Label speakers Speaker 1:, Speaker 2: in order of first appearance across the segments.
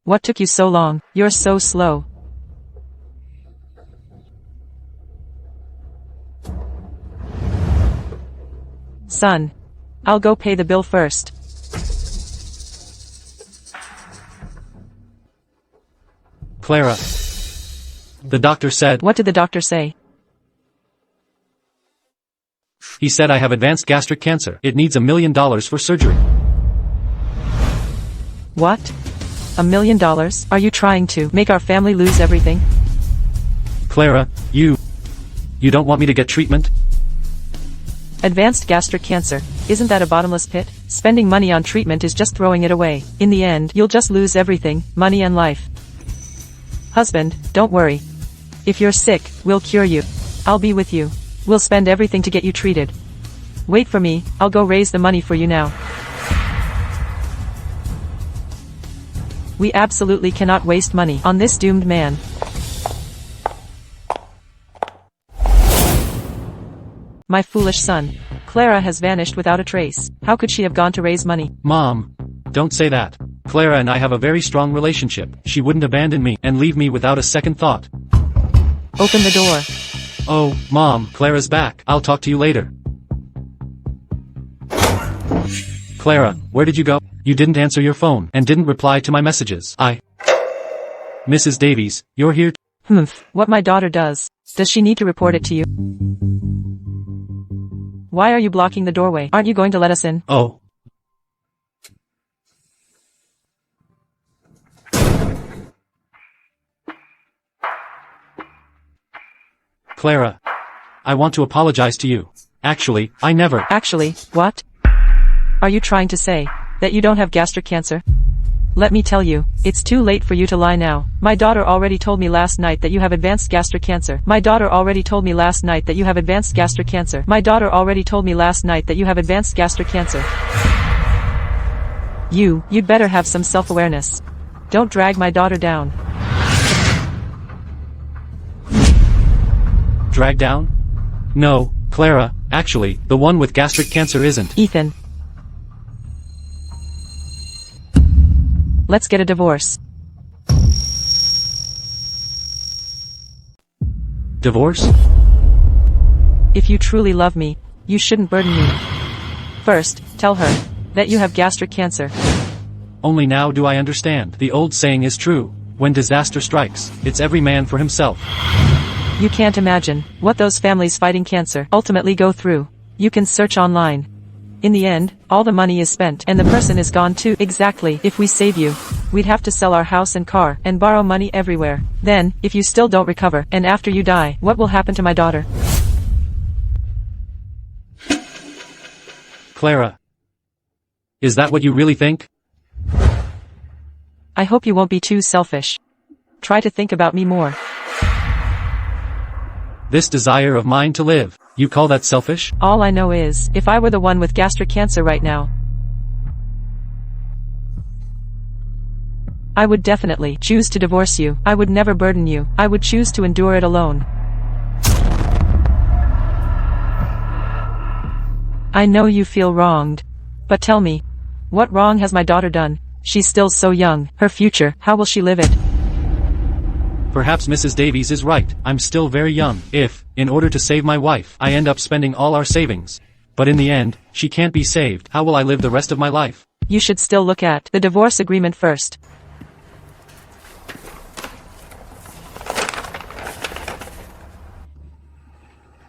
Speaker 1: What took you so long? You're so slow. Son. I'll go pay the bill first.
Speaker 2: Clara. The doctor said—
Speaker 1: What did the doctor say?
Speaker 2: He said I have advanced gastric cancer. It needs $1 million for surgery.
Speaker 1: What? $1 million? Are you trying to make our family lose everything?
Speaker 2: Clara, you don't want me to get treatment?
Speaker 1: Advanced gastric cancer. Isn't that a bottomless pit? Spending money on treatment is just throwing it away. In the end, you'll just lose everything, money and life. Husband, don't worry. If you're sick, we'll cure you. I'll be with you. We'll spend everything to get you treated. Wait for me, I'll go raise the money for you now. We absolutely cannot waste money on this doomed man. My foolish son. Clara has vanished without a trace. How could she have gone to raise money?
Speaker 2: Mom, don't say that. Clara and I have a very strong relationship. She wouldn't abandon me and leave me without a second thought.
Speaker 1: Open the door.
Speaker 2: Oh, Mom, Clara's back. I'll talk to you later. Clara, where did you go? You didn't answer your phone and didn't reply to my messages. Mrs. Davies, you're here.
Speaker 1: What my daughter does. Does she need to report it to you? Why are you blocking the doorway? Aren't you going to let us in?
Speaker 2: Oh. Clara. I want to apologize to you. Actually, I never—
Speaker 1: Actually, what? Are you trying to say that you don't have gastric cancer? Let me tell you, it's too late for you to lie now. My daughter already told me last night that you have advanced gastric cancer. My daughter already told me last night that you have advanced gastric cancer. My daughter already told me last night that you have advanced gastric cancer. You'd better have some self-awareness. Don't drag my daughter down.
Speaker 2: Drag down? No, Clara, actually, the one with gastric cancer isn't.
Speaker 1: Ethan. Let's get a divorce.
Speaker 2: Divorce?
Speaker 1: If you truly love me, you shouldn't burden me. First, tell her that you have gastric cancer.
Speaker 2: Only now do I understand. The old saying is true. When disaster strikes, it's every man for himself.
Speaker 1: You can't imagine what those families fighting cancer ultimately go through. You can search online. In the end, all the money is spent and the person is gone too. Exactly. If we save you, we'd have to sell our house and car and borrow money everywhere. Then, if you still don't recover, and after you die, what will happen to my daughter?
Speaker 2: Clara. Is that what you really think?
Speaker 1: I hope you won't be too selfish. Try to think about me more.
Speaker 2: This desire of mine to live, you call that selfish?
Speaker 1: All I know is, if I were the one with gastric cancer right now, I would definitely choose to divorce you. I would never burden you. I would choose to endure it alone. I know you feel wronged. But tell me, what wrong has my daughter done? She's still so young. Her future, how will she live it?
Speaker 2: Perhaps Mrs. Davies is right. I'm still very young. If, in order to save my wife, I end up spending all our savings. But in the end, she can't be saved. How will I live the rest of my life?
Speaker 1: You should still look at the divorce agreement first.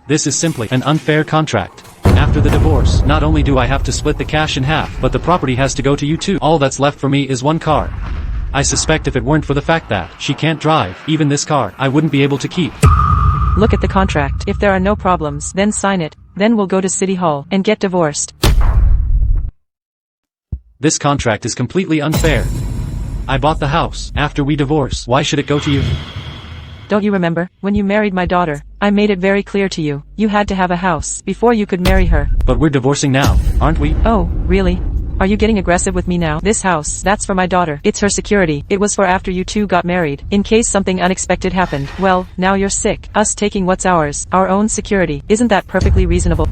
Speaker 2: This is simply an unfair contract. After the divorce, not only do I have to split the cash in half, but the property has to go to you too. All that's left for me is one car. I suspect if it weren't for the fact that she can't drive, even this car, I wouldn't be able to keep.
Speaker 1: Look at the contract. If there are no problems, then sign it. Then we'll go to City Hall and get divorced.
Speaker 2: This contract is completely unfair. I bought the house. After we divorce, why should it go to you?
Speaker 1: Don't you remember, when you married my daughter, I made it very clear to you, you had to have a house before you could marry her.
Speaker 2: But we're divorcing now, aren't we?
Speaker 1: Oh, really? Are you getting aggressive with me now? This house, that's for my daughter. It's her security. It was for after you two got married, in case something unexpected happened. Well, now you're sick. Us taking what's ours, our own security. Isn't that perfectly reasonable?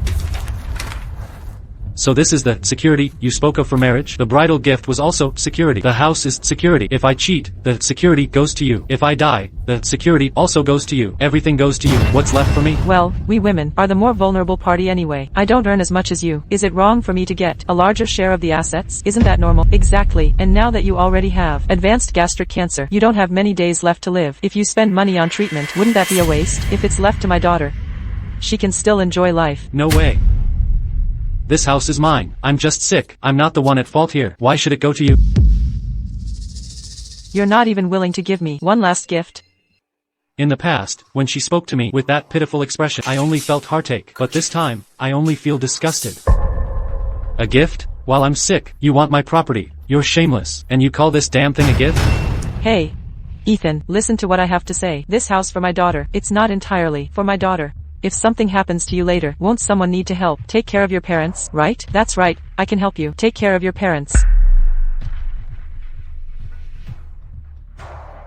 Speaker 2: So this is the security you spoke of for marriage? The bridal gift was also security. The house is security. If I cheat, the security goes to you. If I die, the security also goes to you. Everything goes to you. What's left for me?
Speaker 1: Well, we women are the more vulnerable party anyway. I don't earn as much as you. Is it wrong for me to get a larger share of the assets? Isn't that normal? Exactly. And now that you already have advanced gastric cancer, you don't have many days left to live. If you spend money on treatment, wouldn't that be a waste? If it's left to my daughter, she can still enjoy life.
Speaker 2: No way. This house is mine. I'm just sick. I'm not the one at fault here. Why should it go to you?
Speaker 1: You're not even willing to give me one last gift.
Speaker 2: In the past, when she spoke to me with that pitiful expression, I only felt heartache. But this time, I only feel disgusted. A gift? While I'm sick, you want my property. You're shameless. And you call this damn thing a gift?
Speaker 1: Hey, Ethan, listen to what I have to say. This house for my daughter. It's not entirely for my daughter. If something happens to you later, won't someone need to help? Take care of your parents, right? That's right, I can help you. Take care of your parents.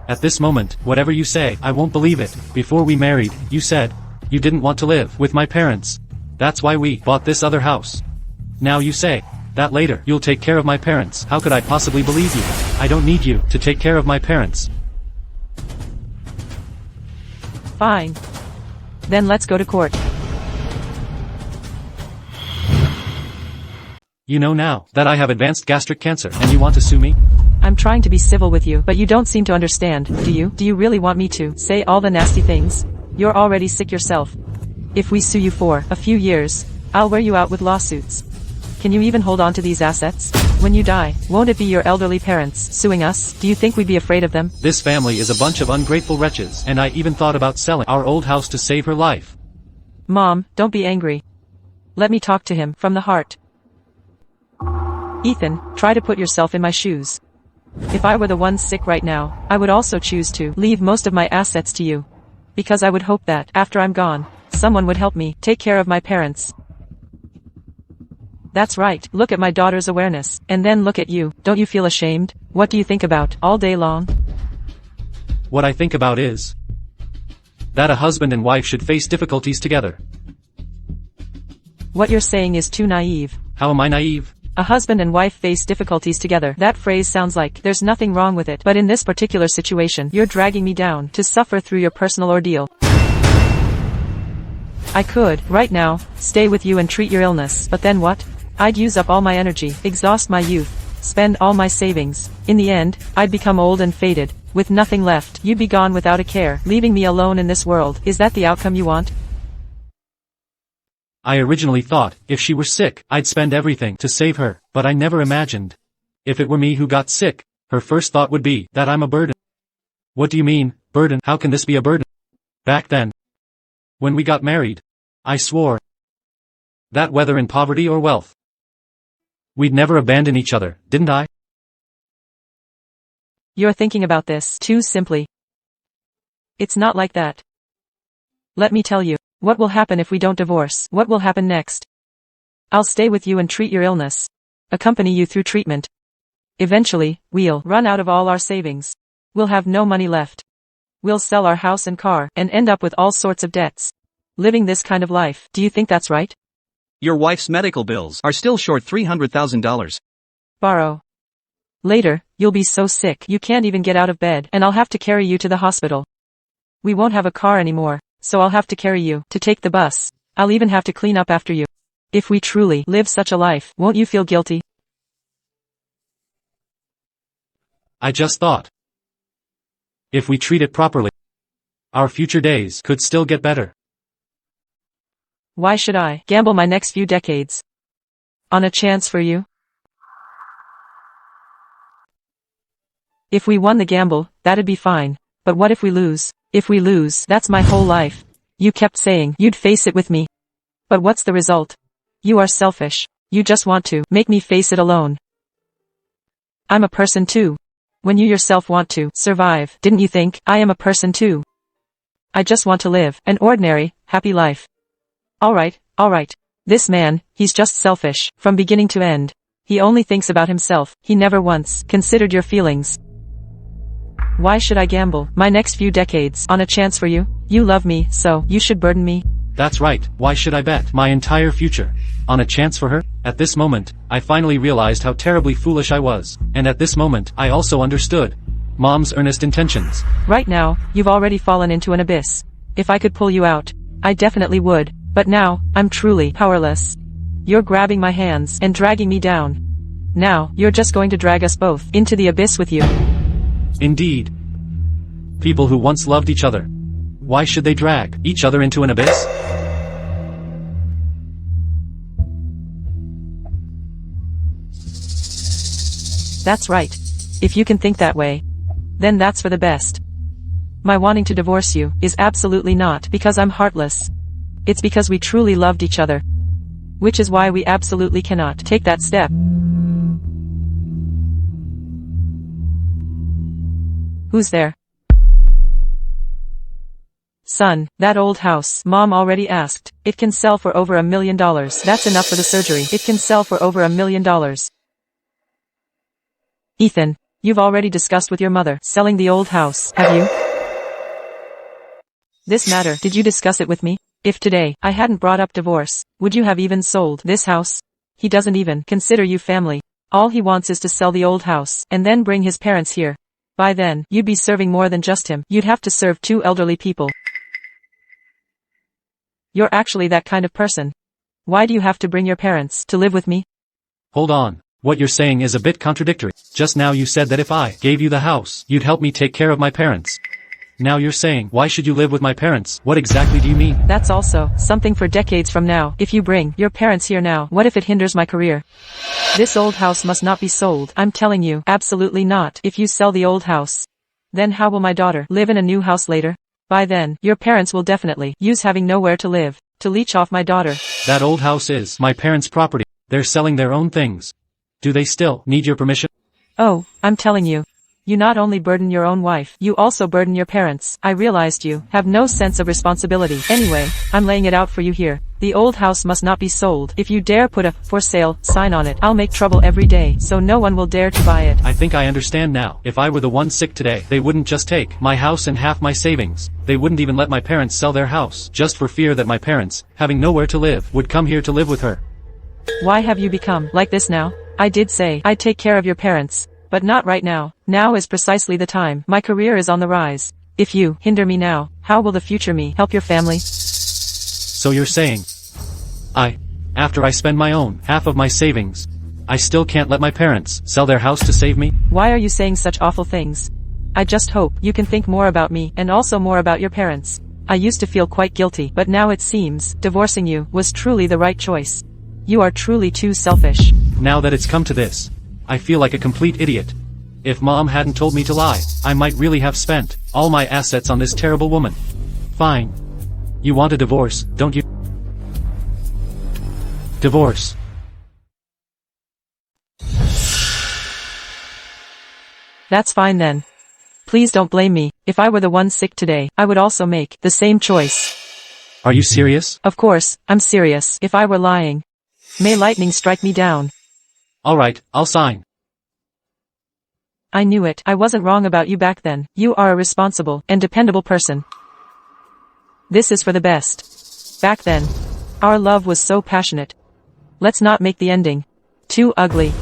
Speaker 2: At this moment, whatever you say, I won't believe it. Before we married, you said you didn't want to live with my parents. That's why we bought this other house. Now you say that later you'll take care of my parents. How could I possibly believe you? I don't need you to take care of my parents.
Speaker 1: Fine. Then let's go to court.
Speaker 2: You know now that I have advanced gastric cancer and you want to sue me?
Speaker 1: I'm trying to be civil with you, but you don't seem to understand, do you? Do you really want me to say all the nasty things? You're already sick yourself. If we sue you for a few years, I'll wear you out with lawsuits. Can you even hold on to these assets? When you die, won't it be your elderly parents suing us? Do you think we'd be afraid of them?
Speaker 2: This family is a bunch of ungrateful wretches, and I even thought about selling our old house to save her life.
Speaker 1: Mom, don't be angry. Let me talk to him from the heart. Ethan, try to put yourself in my shoes. If I were the one sick right now, I would also choose to leave most of my assets to you. Because I would hope that, after I'm gone, someone would help me take care of my parents. That's right, look at my daughter's awareness, and then look at you. Don't you feel ashamed? What do you think about all day long?
Speaker 2: What I think about is that a husband and wife should face difficulties together.
Speaker 1: What you're saying is too naive.
Speaker 2: How am I naive?
Speaker 1: A husband and wife face difficulties together. That phrase sounds like there's nothing wrong with it. But in this particular situation, you're dragging me down to suffer through your personal ordeal. I could, right now, stay with you and treat your illness. But then what? I'd use up all my energy, exhaust my youth, spend all my savings. In the end, I'd become old and faded, with nothing left. You'd be gone without a care, leaving me alone in this world. Is that the outcome you want?
Speaker 2: I originally thought, if she were sick, I'd spend everything to save her, but I never imagined. If it were me who got sick, her first thought would be that I'm a burden. What do you mean, burden? How can this be a burden? Back then, when we got married, I swore that whether in poverty or wealth, we'd never abandon each other, didn't I?
Speaker 1: You're thinking about this too simply. It's not like that. Let me tell you, what will happen if we don't divorce? What will happen next? I'll stay with you and treat your illness. Accompany you through treatment. Eventually, we'll run out of all our savings. We'll have no money left. We'll sell our house and car, and end up with all sorts of debts. Living this kind of life, do you think that's right?
Speaker 3: Your wife's medical bills are still short $300,000.
Speaker 1: Borrow. Later, you'll be so sick you can't even get out of bed, and I'll have to carry you to the hospital. We won't have a car anymore, so I'll have to carry you to take the bus. I'll even have to clean up after you. If we truly live such a life, won't you feel guilty?
Speaker 2: I just thought, if we treat it properly, our future days could still get better.
Speaker 1: Why should I gamble my next few decades on a chance for you? If we won the gamble, that'd be fine. But what if we lose? If we lose, that's my whole life. You kept saying you'd face it with me. But what's the result? You are selfish. You just want to make me face it alone. I'm a person too. When you yourself want to survive, didn't you think I am a person too? I just want to live an ordinary, happy life. Alright. This man, he's just selfish, from beginning to end. He only thinks about himself. He never once considered your feelings. Why should I gamble my next few decades on a chance for you? You love me, so you should burden me.
Speaker 2: That's right, why should I bet my entire future on a chance for her? At this moment, I finally realized how terribly foolish I was, and at this moment, I also understood Mom's earnest intentions.
Speaker 1: Right now, you've already fallen into an abyss. If I could pull you out, I definitely would, but now, I'm truly powerless. You're grabbing my hands and dragging me down. Now, you're just going to drag us both into the abyss with you.
Speaker 2: Indeed. People who once loved each other. Why should they drag each other into an abyss?
Speaker 1: That's right. If you can think that way, then that's for the best. My wanting to divorce you is absolutely not because I'm heartless. It's because we truly loved each other. Which is why we absolutely cannot take that step. Who's there? Son, that old house Mom already asked. It can sell for over $1 million. That's enough for the surgery. It can sell for over $1 million. Ethan, you've already discussed with your mother selling the old house, have you? This matter, did you discuss it with me? If today I hadn't brought up divorce, would you have even sold this house? He doesn't even consider you family. All he wants is to sell the old house and then bring his parents here. By then, you'd be serving more than just him. You'd have to serve 2 elderly people. You're actually that kind of person. Why do you have to bring your parents to live with me?
Speaker 2: Hold on. What you're saying is a bit contradictory. Just now you said that if I gave you the house, you'd help me take care of my parents. Now you're saying, why should you live with my parents? What exactly do you mean?
Speaker 1: That's also something for decades from now. If you bring your parents here now, what if it hinders my career? This old house must not be sold. I'm telling you, absolutely not. If you sell the old house, then how will my daughter live in a new house later? By then, your parents will definitely use having nowhere to live to leech off my daughter.
Speaker 2: That old house is my parents' property. They're selling their own things. Do they still need your permission?
Speaker 1: Oh, I'm telling you. You not only burden your own wife, you also burden your parents. I realized you have no sense of responsibility. Anyway, I'm laying it out for you here. The old house must not be sold. If you dare put a for sale sign on it, I'll make trouble every day, so no one will dare to buy it.
Speaker 2: I think I understand now. If I were the one sick today, they wouldn't just take my house and half my savings. They wouldn't even let my parents sell their house, just for fear that my parents, having nowhere to live, would come here to live with her.
Speaker 1: Why have you become like this now? I did say I'd take care of your parents. But not right now. Now is precisely the time. My career is on the rise. If you hinder me now, how will the future me help your family?
Speaker 2: So you're saying, after I spend my own half of my savings, I still can't let my parents sell their house to save me?
Speaker 1: Why are you saying such awful things? I just hope you can think more about me and also more about your parents. I used to feel quite guilty, but now it seems divorcing you was truly the right choice. You are truly too selfish.
Speaker 2: Now that it's come to this, I feel like a complete idiot. If Mom hadn't told me to lie, I might really have spent all my assets on this terrible woman. Fine. You want a divorce, don't you? Divorce.
Speaker 1: That's fine then. Please don't blame me. If I were the one sick today, I would also make the same choice.
Speaker 2: Are you serious?
Speaker 1: Of course, I'm serious. If I were lying, may lightning strike me down.
Speaker 2: Alright, I'll sign.
Speaker 1: I knew it. I wasn't wrong about you back then. You are a responsible and dependable person. This is for the best. Back then, our love was so passionate. Let's not make the ending too ugly.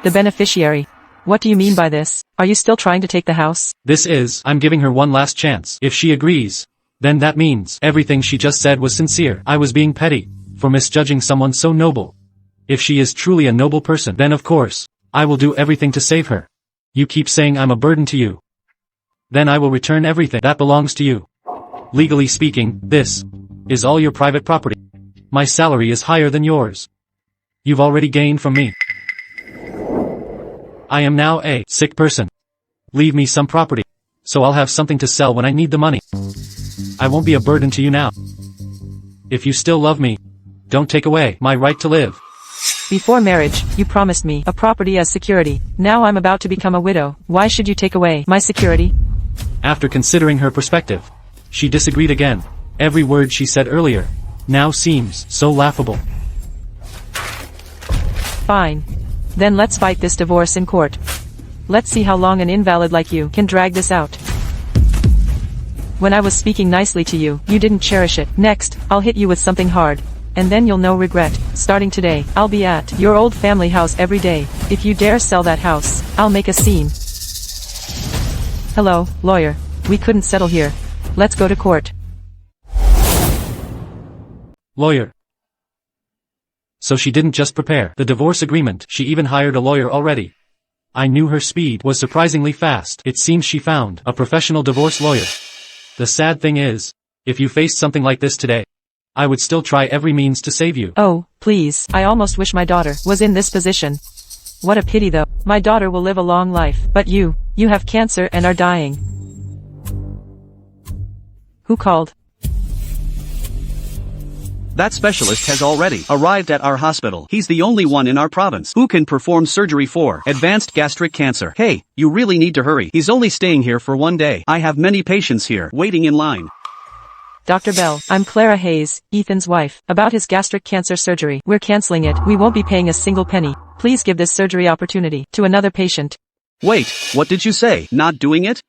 Speaker 1: The beneficiary. What do you mean by this? Are you still trying to take the house?
Speaker 2: I'm giving her one last chance. If she agrees, then that means everything she just said was sincere. I was being petty for misjudging someone so noble. If she is truly a noble person, then of course, I will do everything to save her. You keep saying I'm a burden to you. Then I will return everything that belongs to you. Legally speaking, this is all your private property. My salary is higher than yours. You've already gained from me. I am now a sick person. Leave me some property, so I'll have something to sell when I need the money. I won't be a burden to you now. If you still love me, don't take away my right to live.
Speaker 1: Before marriage, you promised me a property as security. Now I'm about to become a widow. Why should you take away my security?
Speaker 2: After considering her perspective, she disagreed again. Every word she said earlier now seems so laughable.
Speaker 1: Fine. Then let's fight this divorce in court. Let's see how long an invalid like you can drag this out. When I was speaking nicely to you, you didn't cherish it. Next, I'll hit you with something hard. And then you'll know regret. Starting today, I'll be at your old family house every day. If you dare sell that house, I'll make a scene. Hello, lawyer. We couldn't settle here. Let's go to court.
Speaker 2: Lawyer. So she didn't just prepare the divorce agreement, she even hired a lawyer already. I knew her speed was surprisingly fast. It seems she found a professional divorce lawyer. The sad thing is, if you faced something like this today, I would still try every means to save you.
Speaker 1: Oh, please. I almost wish my daughter was in this position. What a pity though. My daughter will live a long life, but you have cancer and are dying. Who called?
Speaker 3: That specialist has already arrived at our hospital. He's the only one in our province who can perform surgery for advanced gastric cancer. Hey, you really need to hurry. He's only staying here for 1 day. I have many patients here waiting in line.
Speaker 1: Dr. Bell, I'm Clara Hayes, Ethan's wife. About his gastric cancer surgery, we're canceling it. We won't be paying a single penny. Please give this surgery opportunity to another patient.
Speaker 3: Wait, what did you say? Not doing it?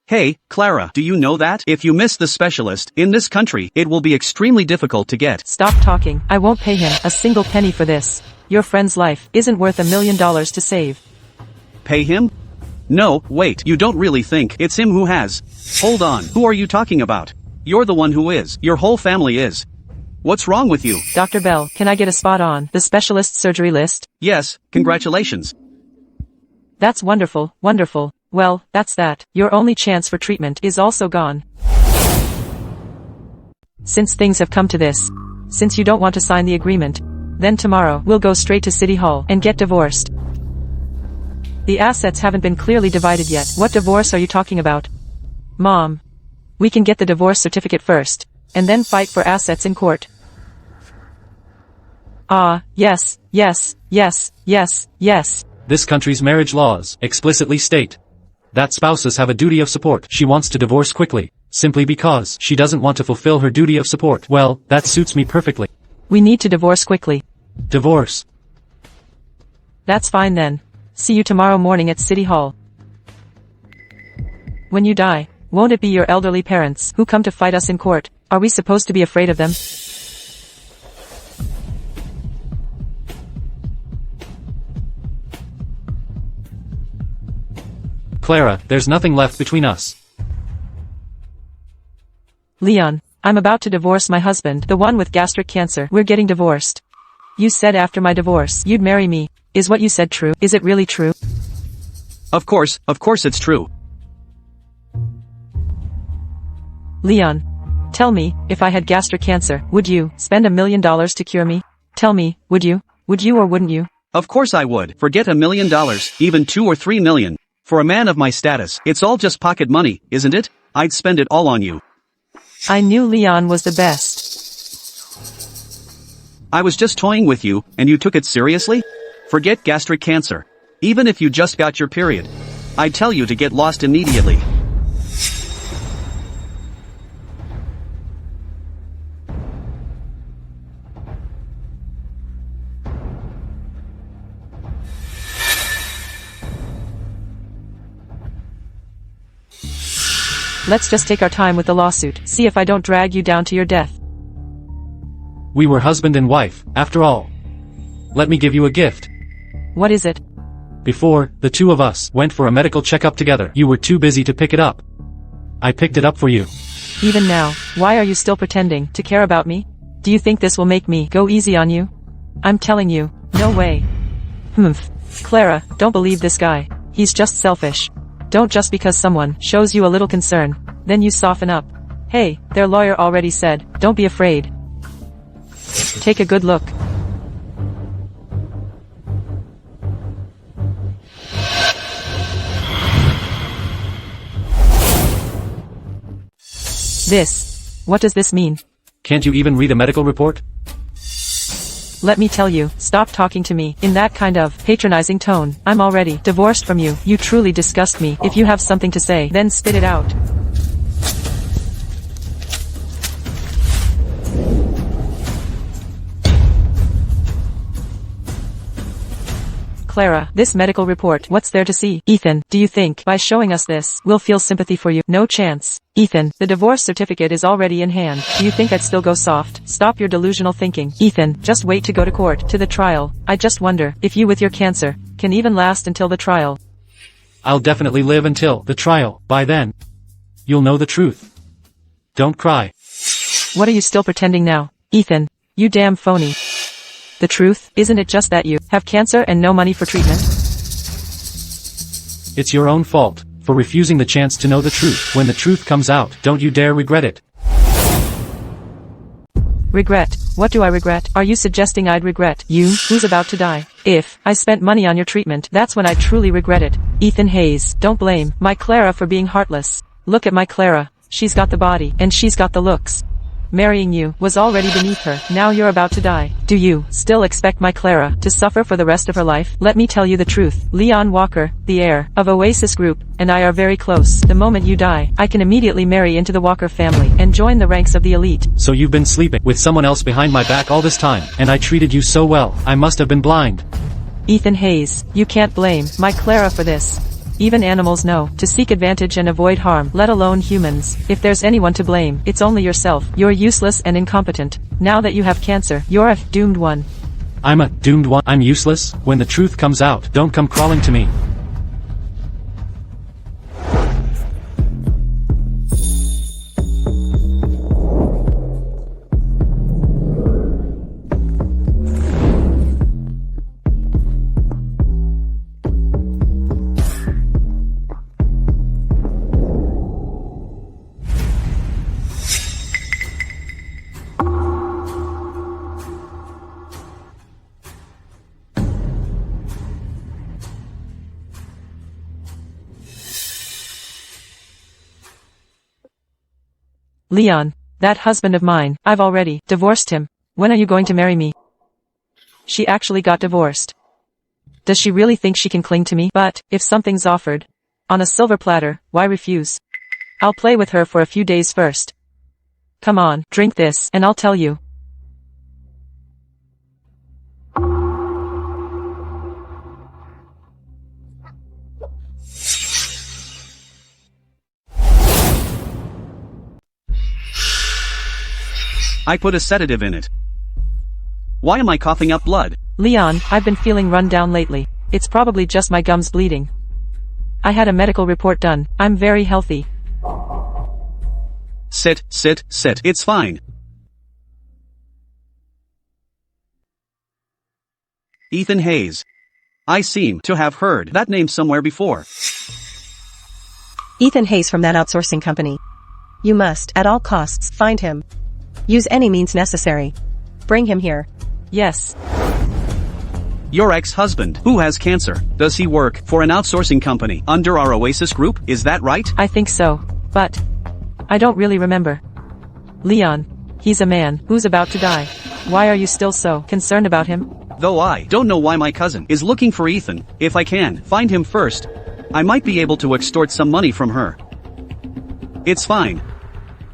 Speaker 3: Hey, Clara, do you know that if you miss the specialist in this country, it will be extremely difficult to get?
Speaker 1: Stop talking. I won't pay him a single penny for this. Your friend's life isn't worth $1 million to save.
Speaker 3: Pay him? No, wait, you don't really think it's him who has. Hold on, who are you talking about? You're the one who is. Your whole family is. What's wrong with you?
Speaker 1: Dr. Bell, can I get a spot on the specialist surgery list?
Speaker 3: Yes, congratulations.
Speaker 1: That's wonderful, wonderful. Well, that's that. Your only chance for treatment is also gone. Since things have come to this, since you don't want to sign the agreement, then tomorrow we'll go straight to City Hall and get divorced. The assets haven't been clearly divided yet. What divorce are you talking about? Mom. We can get the divorce certificate first, and then fight for assets in court. Yes, yes, yes, yes, yes.
Speaker 2: This country's marriage laws explicitly state that spouses have a duty of support. She wants to divorce quickly, simply because she doesn't want to fulfill her duty of support. Well, that suits me perfectly.
Speaker 1: We need to divorce quickly.
Speaker 2: Divorce.
Speaker 1: That's fine then. See you tomorrow morning at City Hall. When you die, won't it be your elderly parents who come to fight us in court? Are we supposed to be afraid of them?
Speaker 2: Clara, there's nothing left between us.
Speaker 1: Leon, I'm about to divorce my husband, the one with gastric cancer. We're getting divorced. You said after my divorce, you'd marry me. Is what you said true? Is it really true?
Speaker 3: Of course it's true.
Speaker 1: Leon, tell me, if I had gastric cancer, would you spend $1 million to cure me? Tell me, would you? Would you or wouldn't you?
Speaker 3: Of course I would. Forget $1 million, even 2 or 3 million. For a man of my status, it's all just pocket money, isn't it? I'd spend it all on you.
Speaker 1: I knew Leon was the best.
Speaker 3: I was just toying with you, and you took it seriously? Forget gastric cancer. Even if you just got your period, I'd tell you to get lost immediately.
Speaker 1: Let's just take our time with the lawsuit. See if I don't drag you down to your death.
Speaker 2: We were husband and wife, after all. Let me give you a gift.
Speaker 1: What is it?
Speaker 2: Before, the two of us went for a medical checkup together. You were too busy to pick it up. I picked it up for you.
Speaker 1: Even now, why are you still pretending to care about me? Do you think this will make me go easy on you? I'm telling you, no way. Clara, don't believe this guy. He's just selfish. Don't just because someone shows you a little concern, then you soften up. Hey, their lawyer already said, don't be afraid. Take a good look. What does this mean?
Speaker 2: Can't you even read a medical report?
Speaker 1: Let me tell you, stop talking to me in that kind of patronizing tone. I'm already divorced from you. You truly disgust me. If you have something to say, then spit it out. Clara, this medical report, what's there to see? Ethan, do you think, by showing us this, we'll feel sympathy for you? No chance. Ethan, the divorce certificate is already in hand. Do you think I'd still go soft? Stop your delusional thinking. Ethan, just wait to go to court, to the trial. I just wonder, if you with your cancer, can even last until the trial.
Speaker 2: I'll definitely live until the trial. By then, you'll know the truth. Don't cry.
Speaker 1: What are you still pretending now? Ethan, you damn phony. The truth, isn't it just that you have cancer and no money for treatment?
Speaker 2: It's your own fault for refusing the chance to know the truth. When the truth comes out, don't you dare regret it.
Speaker 1: Regret? What do I regret? Are you suggesting I'd regret you, who's about to die? If I spent money on your treatment, that's when I truly regret it. Ethan Hayes, don't blame my Clara for being heartless. Look at my Clara. She's got the body, and she's got the looks. Marrying you was already beneath her. Now you're about to die. Do you still expect my Clara to suffer for the rest of her life? Let me tell you the truth. Leon Walker, the heir of Oasis Group, and I are very close. The moment you die, I can immediately marry into the Walker family and join the ranks of the elite.
Speaker 2: So you've been sleeping with someone else behind my back all this time, and I treated you so well. I must have been blind.
Speaker 1: Ethan Hayes, you can't blame my Clara for this. Even animals know to seek advantage and avoid harm, let alone humans. If there's anyone to blame, it's only yourself. You're useless and incompetent. Now that you have cancer, you're a doomed one.
Speaker 2: I'm a doomed one? I'm useless? When the truth comes out, don't come crawling to me.
Speaker 1: Leon, that husband of mine, I've already divorced him. When are you going to marry me? She actually got divorced. Does she really think she can cling to me? But, if something's offered on a silver platter, why refuse? I'll play with her for a few days first. Come on, drink this, and I'll tell you.
Speaker 3: I put a sedative in it. Why am I coughing up blood?
Speaker 1: Leon, I've been feeling run down lately. It's probably just my gums bleeding. I had a medical report done. I'm very healthy.
Speaker 3: Sit. It's fine. Ethan Hayes. I seem to have heard that name somewhere before.
Speaker 4: Ethan Hayes from that outsourcing company. You must, at all costs, find him. Use any means necessary. Bring him here.
Speaker 1: Yes.
Speaker 3: Your ex-husband, who has cancer, does he work for an outsourcing company under our Oasis Group? Is that right?
Speaker 1: I think so, but I don't really remember. Leon, he's a man who's about to die. Why are you still so concerned about him?
Speaker 3: Though I don't know why my cousin is looking for Ethan, if I can find him first, I might be able to extort some money from her. It's fine.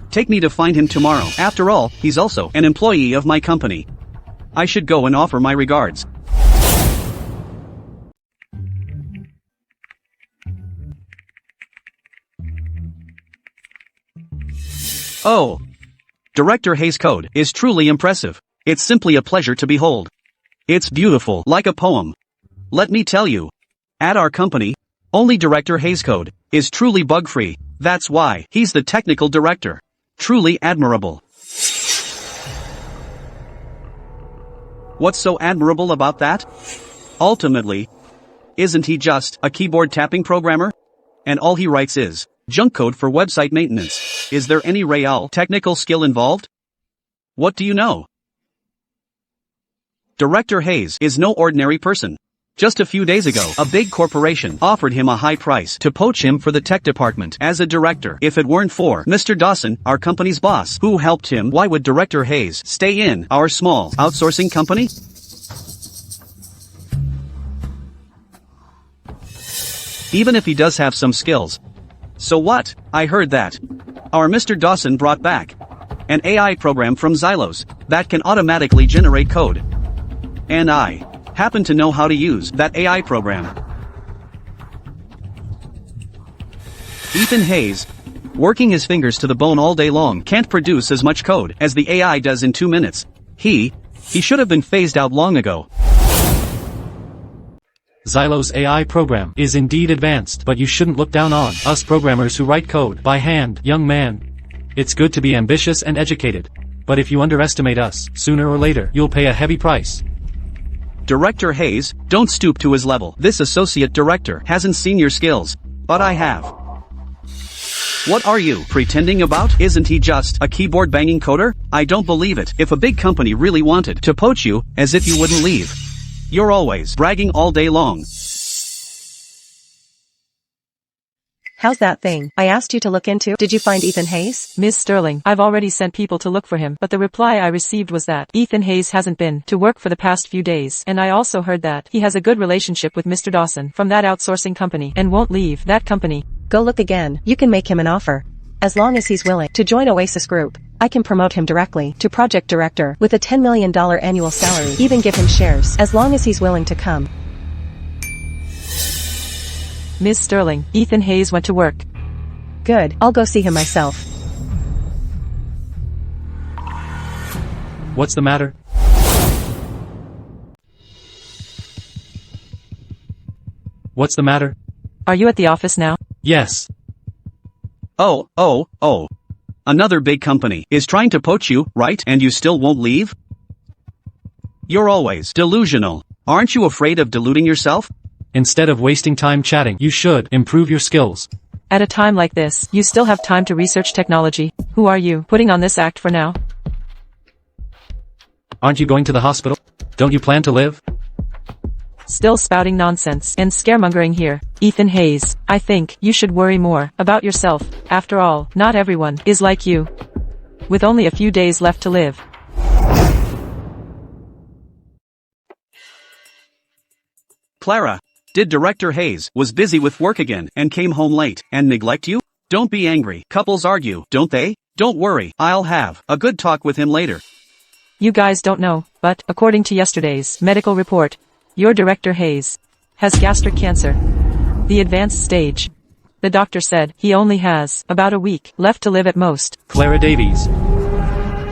Speaker 3: Take me to find him tomorrow. After all, he's also an employee of my company. I should go and offer my regards. Oh. Director Hayes' code is truly impressive. It's simply a pleasure to behold. It's beautiful, like a poem. Let me tell you. At our company, only Director Hayes' code is truly bug-free. That's why he's the technical director. Truly admirable. What's so admirable about that? Ultimately, isn't he just a keyboard tapping programmer? And all he writes is junk code for website maintenance. Is there any real technical skill involved? What do you know? Director Hayes is no ordinary person. Just a few days ago, a big corporation offered him a high price to poach him for the tech department as a director. If it weren't for Mr. Dawson, our company's boss, who helped him, why would Director Hayes stay in our small outsourcing company? even if he does have some skills. So what? I heard that our Mr. Dawson brought back an AI program from Xylos that can automatically generate code. And I happen to know how to use that AI program. Ethan Hayes, working his fingers to the bone all day long, can't produce as much code as the AI does in 2 minutes. He should have been phased out long ago.
Speaker 2: Xylos AI program is indeed advanced, but you shouldn't look down on us programmers who write code by hand, young man. It's good to be ambitious and educated, but if you underestimate us, sooner or later you'll pay a heavy price.
Speaker 3: Director Hayes, don't stoop to his level. This associate director hasn't seen your skills, but I have. What are you pretending about? Isn't he just a keyboard-banging coder? I don't believe it. If a big company really wanted to poach you, as if you wouldn't leave. You're always bragging all day long.
Speaker 4: How's that thing I asked you to look into? Did you find Ethan Hayes?
Speaker 1: Ms. Sterling, I've already sent people to look for him, but the reply I received was that Ethan Hayes hasn't been to work for the past few days, and I also heard that he has a good relationship with Mr. Dawson from that outsourcing company and won't leave that company.
Speaker 4: Go look again. You can make him an offer. As long as he's willing to join Oasis Group, I can promote him directly to project director with a $10 million annual salary, even give him shares, as long as he's willing to come.
Speaker 1: Ms. Sterling, Ethan Hayes went to work.
Speaker 4: Good, I'll go see him myself.
Speaker 2: What's the matter? What's the matter?
Speaker 1: Are you at the office now?
Speaker 2: Yes.
Speaker 3: Oh. Another big company is trying to poach you, right? And you still won't leave? You're always delusional. Aren't you afraid of deluding yourself?
Speaker 2: Instead of wasting time chatting, you should improve your skills.
Speaker 1: At a time like this, you still have time to research technology. Who are you putting on this act for now?
Speaker 2: Aren't you going to the hospital? Don't you plan to live?
Speaker 1: Still spouting nonsense and scaremongering here. Ethan Hayes, I think you should worry more about yourself. After all, not everyone is like you. With only a few days left to live.
Speaker 3: Clara, did Director Hayes was busy with work again and came home late and neglect you? Don't be angry. Couples argue, don't they? Don't worry, I'll have a good talk with him later.
Speaker 1: You guys don't know, but according to yesterday's medical report, your Director Hayes has gastric cancer. The advanced stage. The doctor said he only has about a week left to live at most.
Speaker 2: Clara Davies.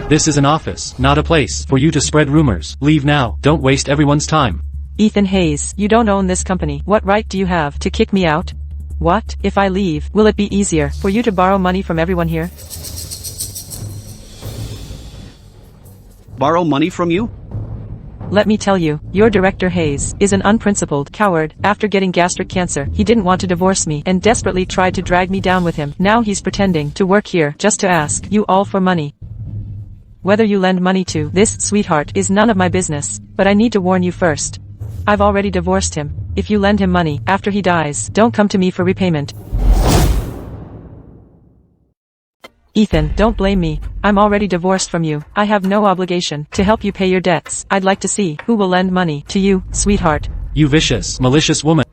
Speaker 2: This is an office, not a place for you to spread rumors. Leave now. Don't waste everyone's time.
Speaker 1: Ethan Hayes, you don't own this company. What right do you have to kick me out? What? If I leave, will it be easier for you to borrow money from everyone here?
Speaker 3: Borrow money from you?
Speaker 1: Let me tell you, your Director Hayes is an unprincipled coward. After getting gastric cancer, he didn't want to divorce me and desperately tried to drag me down with him. Now he's pretending to work here just to ask you all for money. Whether you lend money to this sweetheart is none of my business, but I need to warn you first. I've already divorced him. If you lend him money after he dies, don't come to me for repayment. Ethan, don't blame me. I'm already divorced from you. I have no obligation to help you pay your debts. I'd like to see who will lend money to you, sweetheart.
Speaker 2: You vicious, malicious woman.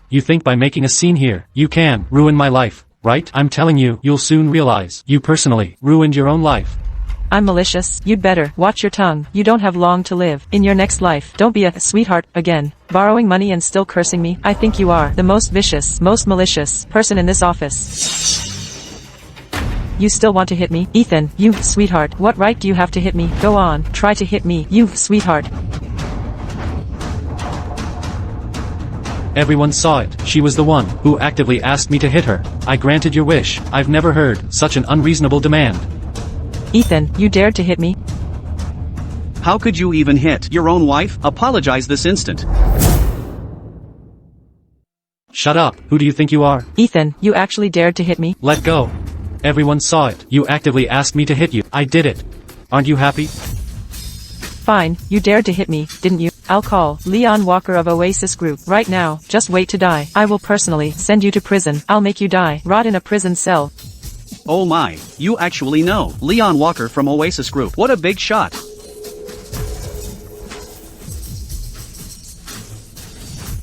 Speaker 2: You think by making a scene here, you can ruin my life, right? I'm telling you, you'll soon realize you personally ruined your own life.
Speaker 1: I'm malicious. You'd better watch your tongue. You don't have long to live in your next life. Don't be a sweetheart again. Borrowing money and still cursing me. I think you are the most vicious, most malicious person in this office. You still want to hit me? Ethan, you sweetheart. What right do you have to hit me? Go on, try to hit me, you sweetheart.
Speaker 2: Everyone saw it. She was the one who actively asked me to hit her. I granted your wish. I've never heard such an unreasonable demand.
Speaker 1: Ethan, you dared to hit me?
Speaker 3: How could you even hit your own wife? Apologize this instant.
Speaker 2: Shut up. Who do you think you are?
Speaker 1: Ethan, you actually dared to hit me?
Speaker 2: Let go. Everyone saw it. You actively asked me to hit you. I did it. Aren't you happy?
Speaker 1: Fine, you dared to hit me, didn't you? I'll call Leon Walker of Oasis Group right now. Just wait to die. I will personally send you to prison. I'll make you die. Rot in a prison cell.
Speaker 3: Oh my, you actually know Leon Walker from Oasis Group. What a big shot.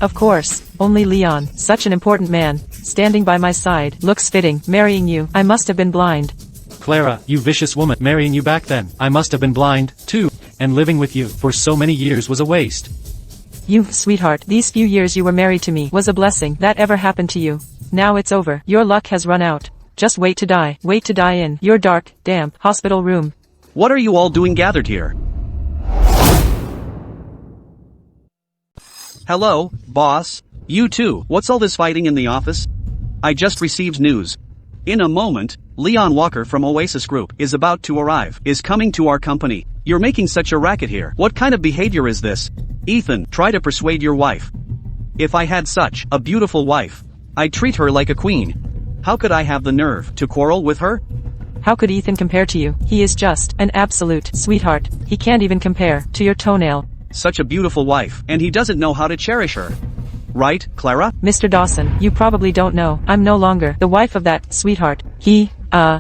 Speaker 1: Of course, only Leon, such an important man, standing by my side, looks fitting, marrying you, I must have been blind.
Speaker 2: Clara, you vicious woman, marrying you back then, I must have been blind, too, and living with you for so many years was a waste.
Speaker 1: You, sweetheart, these few years you were married to me was a blessing that ever happened to you. Now it's over, your luck has run out. Just wait to die in your dark, damp, hospital room.
Speaker 3: What are you all doing gathered here? Hello, boss. You too, what's all this fighting in the office? I just received news. In a moment, Leon Walker from Oasis Group is about to arrive, is coming to our company. You're making such a racket here. What kind of behavior is this? Ethan, try to persuade your wife. If I had such a beautiful wife, I'd treat her like a queen. How could I have the nerve to quarrel with her?
Speaker 1: How could Ethan compare to you? He is just an absolute sweetheart. He can't even compare to your toenail.
Speaker 3: Such a beautiful wife, and he doesn't know how to cherish her. Right, Clara?
Speaker 1: Mr. Dawson, you probably don't know, I'm no longer the wife of that sweetheart. He,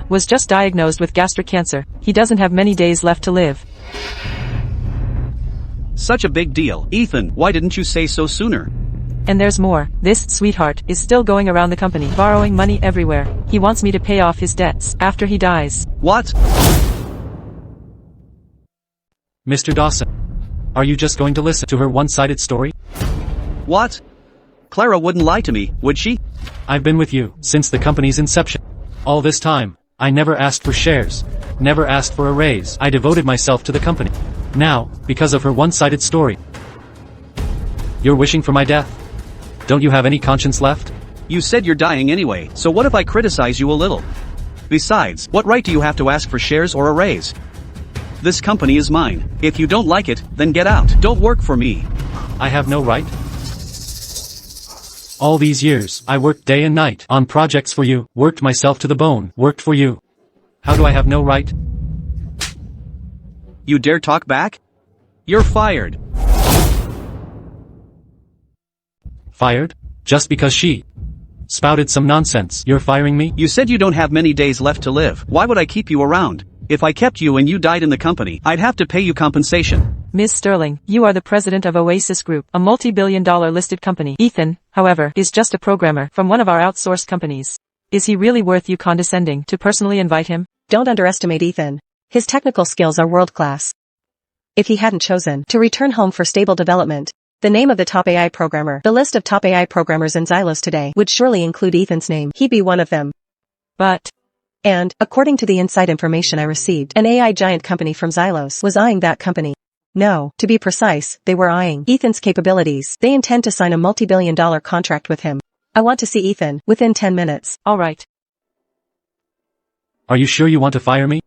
Speaker 1: was just diagnosed with gastric cancer. He doesn't have many days left to live.
Speaker 3: Such a big deal. Ethan, why didn't you say so sooner?
Speaker 1: And there's more. This sweetheart is still going around the company, borrowing money everywhere. He wants me to pay off his debts after he dies.
Speaker 3: What?
Speaker 2: Mr. Dawson, are you just going to listen to her one-sided story?
Speaker 3: What? Clara wouldn't lie to me, would she?
Speaker 2: I've been with you since the company's inception. All this time, I never asked for shares, never asked for a raise. I devoted myself to the company. Now, because of her one-sided story, you're wishing for my death? Don't you have any conscience left?
Speaker 3: You said you're dying anyway, so what if I criticize you a little? Besides, what right do you have to ask for shares or a raise? This company is mine. If you don't like it, then get out. Don't work for me.
Speaker 2: I have no right? All these years, I worked day and night on projects for you, worked myself to the bone, worked for you. How do I have no right?
Speaker 3: You dare talk back? You're fired.
Speaker 2: Fired? Just because she spouted some nonsense, you're firing me?
Speaker 3: You said you don't have many days left to live. Why would I keep you around? If I kept you and you died in the company, I'd have to pay you compensation.
Speaker 1: Ms. Sterling, you are the president of Oasis Group, a multi-billion-dollar listed company. Ethan, however, is just a programmer from one of our outsourced companies. Is he really worth you condescending to personally invite him?
Speaker 4: Don't underestimate Ethan. His technical skills are world-class. If he hadn't chosen to return home for stable development, the name of the top AI programmer, the list of top AI programmers in Xylos today would surely include Ethan's name. He'd be one of them.
Speaker 1: But,
Speaker 4: and, according to the inside information I received, an AI giant company from Xylos was eyeing that company. No, to be precise, they were eyeing Ethan's capabilities. They intend to sign a multi-billion-dollar contract with him. I want to see Ethan within 10 minutes.
Speaker 1: all right.
Speaker 2: Are you sure you want to fire me?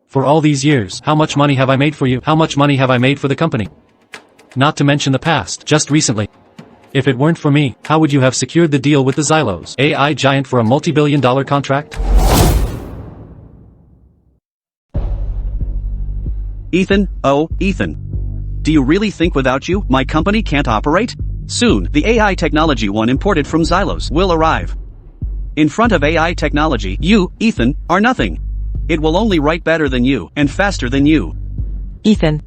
Speaker 2: For all these years, how much money have I made for you? How much money have I made for the company? Not to mention the past, just recently. If it weren't for me, how would you have secured the deal with the Xylos AI giant for a multi-billion-dollar contract?
Speaker 3: Ethan, oh, Ethan. Do you really think without you, my company can't operate? Soon, the AI technology one imported from Xylos will arrive. In front of AI technology, you, Ethan, are nothing. It will only write better than you, and faster than you.
Speaker 1: Ethan.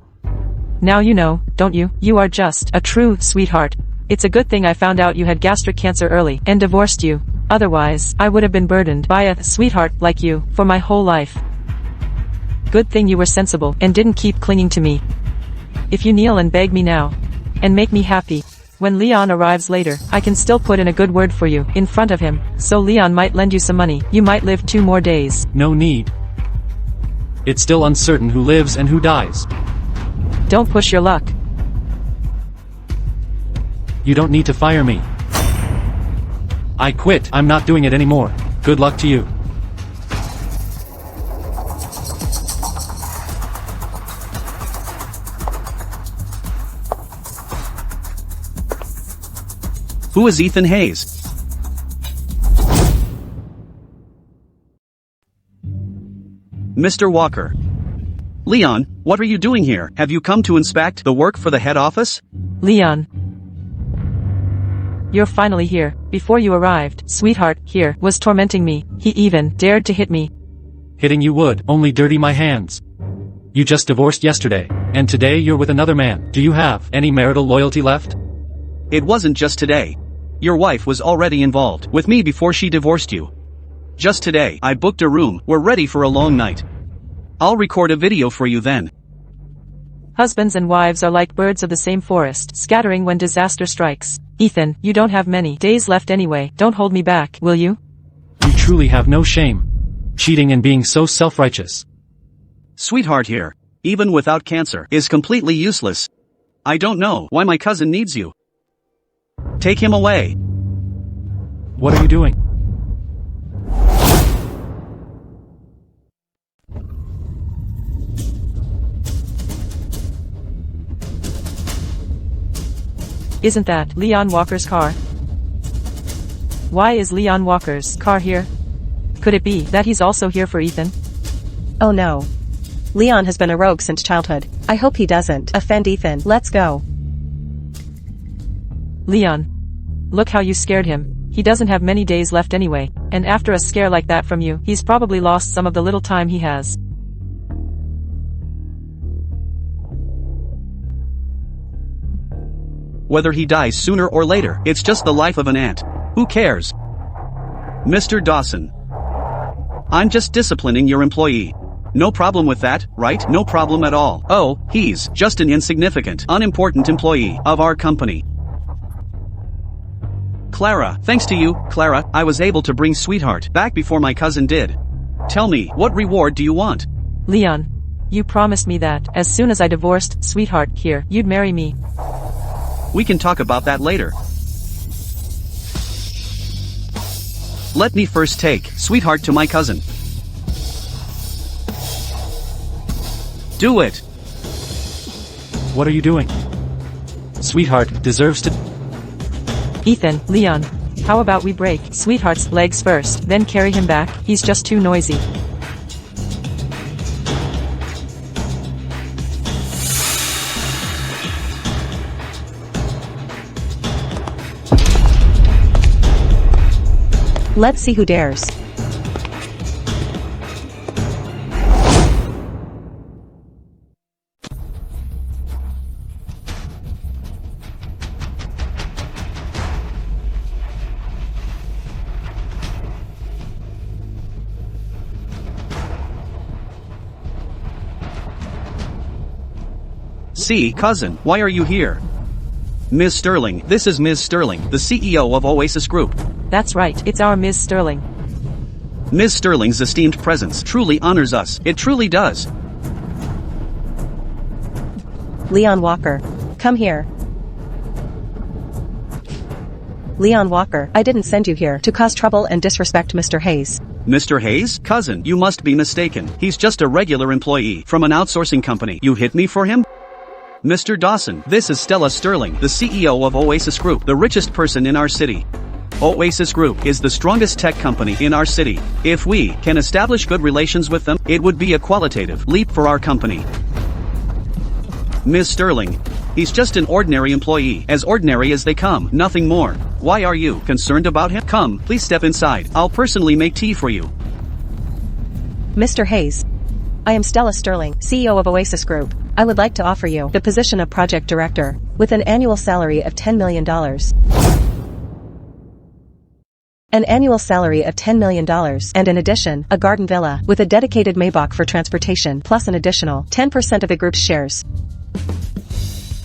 Speaker 1: Now you know, don't you? You are just a true sweetheart. It's a good thing I found out you had gastric cancer early and divorced you. Otherwise, I would have been burdened by a sweetheart like you for my whole life. Good thing you were sensible and didn't keep clinging to me. If you kneel and beg me now, and make me happy, when Leon arrives later, I can still put in a good word for you in front of him, so Leon might lend you some money. You might live 2 more days.
Speaker 2: No need. It's still uncertain who lives and who dies.
Speaker 1: Don't push your luck.
Speaker 2: You don't need to fire me. I quit. I'm not doing it anymore. Good luck to you.
Speaker 3: Who is Ethan Hayes? Mr. Walker. Leon, what are you doing here? Have you come to inspect the work for the head office?
Speaker 1: Leon. You're finally here. Before you arrived, sweetheart, here, was tormenting me. He even dared to hit me.
Speaker 2: Hitting you would only dirty my hands. You just divorced yesterday, and today you're with another man. Do you have any marital loyalty left?
Speaker 3: It wasn't just today. Your wife was already involved with me before she divorced you. Just today, I booked a room, we're ready for a long night. I'll record a video for you then.
Speaker 1: Husbands and wives are like birds of the same forest, scattering when disaster strikes. Ethan, you don't have many days left anyway, don't hold me back, will you?
Speaker 2: You truly have no shame. Cheating and being so self-righteous.
Speaker 3: Sweetheart here, even without cancer, is completely useless. I don't know why my cousin needs you. Take him away.
Speaker 2: What are you doing?
Speaker 1: Isn't that Leon Walker's car? Why is Leon Walker's car here? Could it be that he's also here for Ethan?
Speaker 4: Oh no. Leon has been a rogue since childhood. I hope he doesn't offend Ethan. Let's go.
Speaker 1: Leon. Look how you scared him. He doesn't have many days left anyway, and after a scare like that from you, he's probably lost some of the little time he has.
Speaker 3: Whether he dies sooner or later, it's just the life of an ant. Who cares? Mr. Dawson. I'm just disciplining your employee. No problem with that, right? No problem at all. Oh, he's just an insignificant, unimportant employee of our company. Clara, thanks to you, Clara, I was able to bring Sweetheart back before my cousin did. Tell me, what reward do you want?
Speaker 1: Leon. You promised me that, as soon as I divorced Sweetheart here, you'd marry me.
Speaker 3: We can talk about that later. Let me first take Sweetheart to my cousin. Do it!
Speaker 2: What are you doing? Sweetheart deserves to...
Speaker 1: Ethan, Leon. How about we break Sweetheart's legs first, then carry him back? He's just too noisy.
Speaker 4: Let's see who dares.
Speaker 3: See, cousin, why are you here? Ms. Sterling, this is Ms. Sterling, the CEO of Oasis Group.
Speaker 1: That's right, it's our Ms. Sterling.
Speaker 3: Ms. Sterling's esteemed presence truly honors us, it truly does.
Speaker 4: Leon Walker. Come here. Leon Walker, I didn't send you here to cause trouble and disrespect Mr. Hayes.
Speaker 3: Mr. Hayes? Cousin, you must be mistaken. He's just a regular employee from an outsourcing company. You hit me for him? Mr. Dawson, this is Stella Sterling, the CEO of Oasis Group, the richest person in our city. Oasis Group is the strongest tech company in our city. If we can establish good relations with them, it would be a qualitative leap for our company. Ms. Sterling. He's just an ordinary employee, as ordinary as they come, nothing more. Why are you concerned about him? Come, please step inside. I'll personally make tea for you.
Speaker 4: Mr. Hayes. I am Stella Sterling, CEO of Oasis Group. I would like to offer you the position of project director, with an annual salary of $10 million. An annual salary of $10 million, and in addition, a garden villa, with a dedicated Maybach for transportation, plus an additional 10% of the group's shares.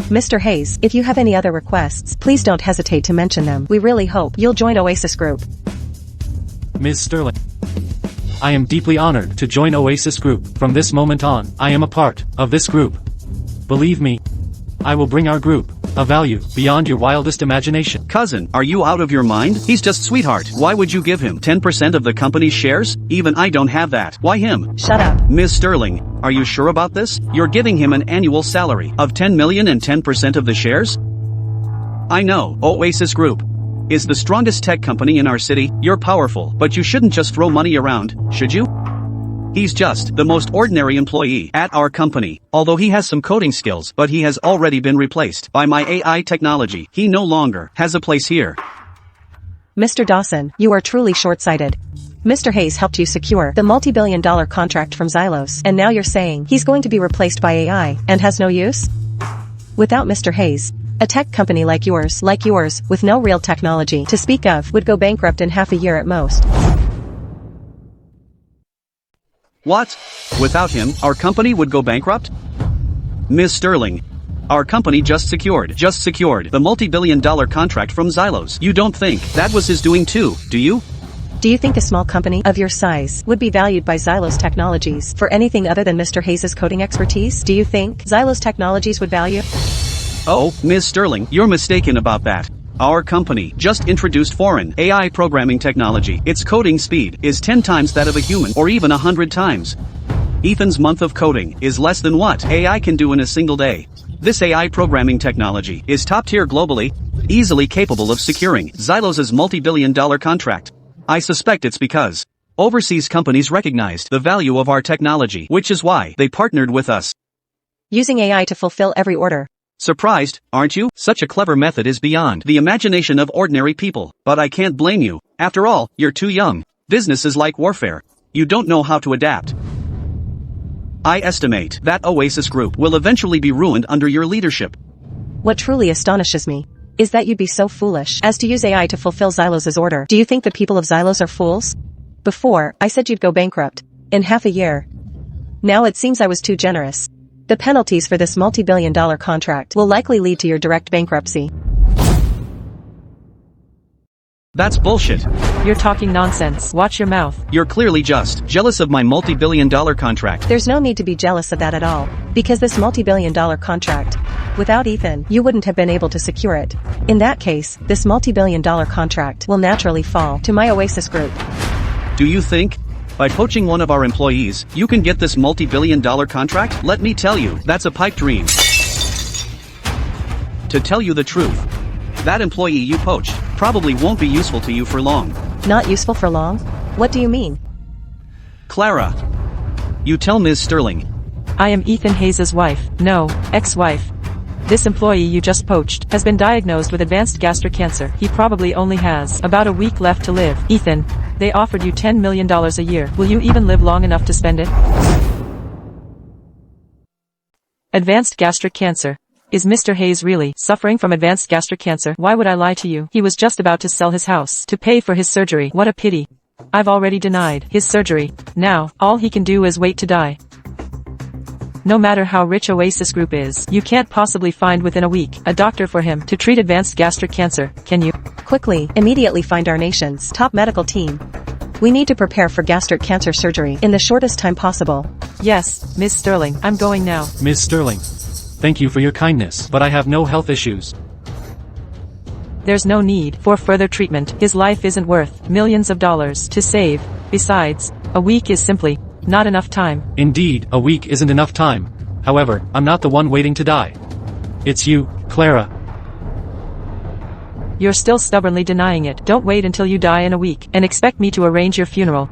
Speaker 4: Mr. Hayes, if you have any other requests, please don't hesitate to mention them. We really hope you'll join Oasis Group.
Speaker 2: Ms. Sterling. I am deeply honored to join Oasis Group. From this moment on, I am a part of this group. Believe me, I will bring our group a value beyond your wildest imagination.
Speaker 3: Cousin, are you out of your mind? He's just Sweetheart. Why would you give him 10% of the company's shares? Even I don't have that. Why him?
Speaker 4: Shut up.
Speaker 3: Ms. Sterling, are you sure about this? You're giving him an annual salary of $10 million and 10% of the shares? I know, Oasis Group is the strongest tech company in our city. You're powerful, but you shouldn't just throw money around, should you? He's just the most ordinary employee at our company. Although he has some coding skills, but he has already been replaced by my AI technology. He no longer has a place here.
Speaker 4: Mr. Dawson, you are truly short-sighted. Mr. Hayes helped you secure the multi-billion-dollar contract from Xylos, and now you're saying he's going to be replaced by AI and has no use? Without Mr. Hayes, A tech company like yours, with no real technology to speak of, would go bankrupt in half a year at most.
Speaker 3: What? Without him, our company would go bankrupt? Ms. Sterling. Our company just secured the multi-billion-dollar contract from Xylos. You don't think that was his doing too, do you?
Speaker 4: Do you think a small company of your size would be valued by Xylos Technologies for anything other than Mr. Hayes' coding expertise? Do you think Xylos Technologies would value?
Speaker 3: Oh, Ms. Sterling, you're mistaken about that. Our company just introduced foreign AI programming technology. Its coding speed is 10 times that of a human, or even 100 times. Ethan's month of coding is less than what AI can do in a single day. This AI programming technology is top tier globally, easily capable of securing Xylos' multi-billion-dollar contract. I suspect it's because overseas companies recognized the value of our technology, which is why they partnered with us.
Speaker 4: Using AI to fulfill every order.
Speaker 3: Surprised, aren't you? Such a clever method is beyond the imagination of ordinary people. But I can't blame you. After all, you're too young. Business is like warfare. You don't know how to adapt. I estimate that Oasis Group will eventually be ruined under your leadership.
Speaker 4: What truly astonishes me is that you'd be so foolish as to use AI to fulfill Xylos' order. Do you think the people of Xylos are fools? Before, I said you'd go bankrupt in half a year. Now it seems I was too generous. The penalties for this multi-billion-dollar contract will likely lead to your direct bankruptcy.
Speaker 3: That's bullshit.
Speaker 1: You're talking nonsense. Watch your mouth.
Speaker 3: You're clearly just jealous of my multi-billion-dollar contract.
Speaker 4: There's no need to be jealous of that at all, because this multi-billion-dollar contract, without Ethan, you wouldn't have been able to secure it. In that case, this multi-billion-dollar contract will naturally fall to my Oasis Group.
Speaker 3: Do you think, by poaching one of our employees, you can get this multi-billion-dollar contract? Let me tell you, that's a pipe dream. To tell you the truth, that employee you poached probably won't be useful to you for long.
Speaker 4: Not useful for long? What do you mean?
Speaker 3: Clara. You tell Ms. Sterling.
Speaker 1: I am Ethan Hayes' wife, no, ex-wife. This employee you just poached has been diagnosed with advanced gastric cancer. He probably only has about a week left to live. Ethan, they offered you $10 million a year. Will you even live long enough to spend it? Advanced gastric cancer. Is Mr. Hayes really suffering from advanced gastric cancer? Why would I lie to you? He was just about to sell his house to pay for his surgery. What a pity. I've already denied his surgery. Now, all he can do is wait to die. No matter how rich Oasis Group is, you can't possibly find within a week a doctor for him to treat advanced gastric cancer, can you?
Speaker 4: Quickly, immediately find our nation's top medical team. We need to prepare for gastric cancer surgery in the shortest time possible.
Speaker 1: Yes, Ms. Sterling, I'm going now.
Speaker 2: Ms. Sterling. Thank you for your kindness, but I have no health issues.
Speaker 1: There's no need for further treatment. His life isn't worth millions of dollars to save. Besides, a week is simply not enough time.
Speaker 2: Indeed, a week isn't enough time. However, I'm not the one waiting to die. It's you, Clara.
Speaker 1: You're still stubbornly denying it. Don't wait until you die in a week and expect me to arrange your funeral.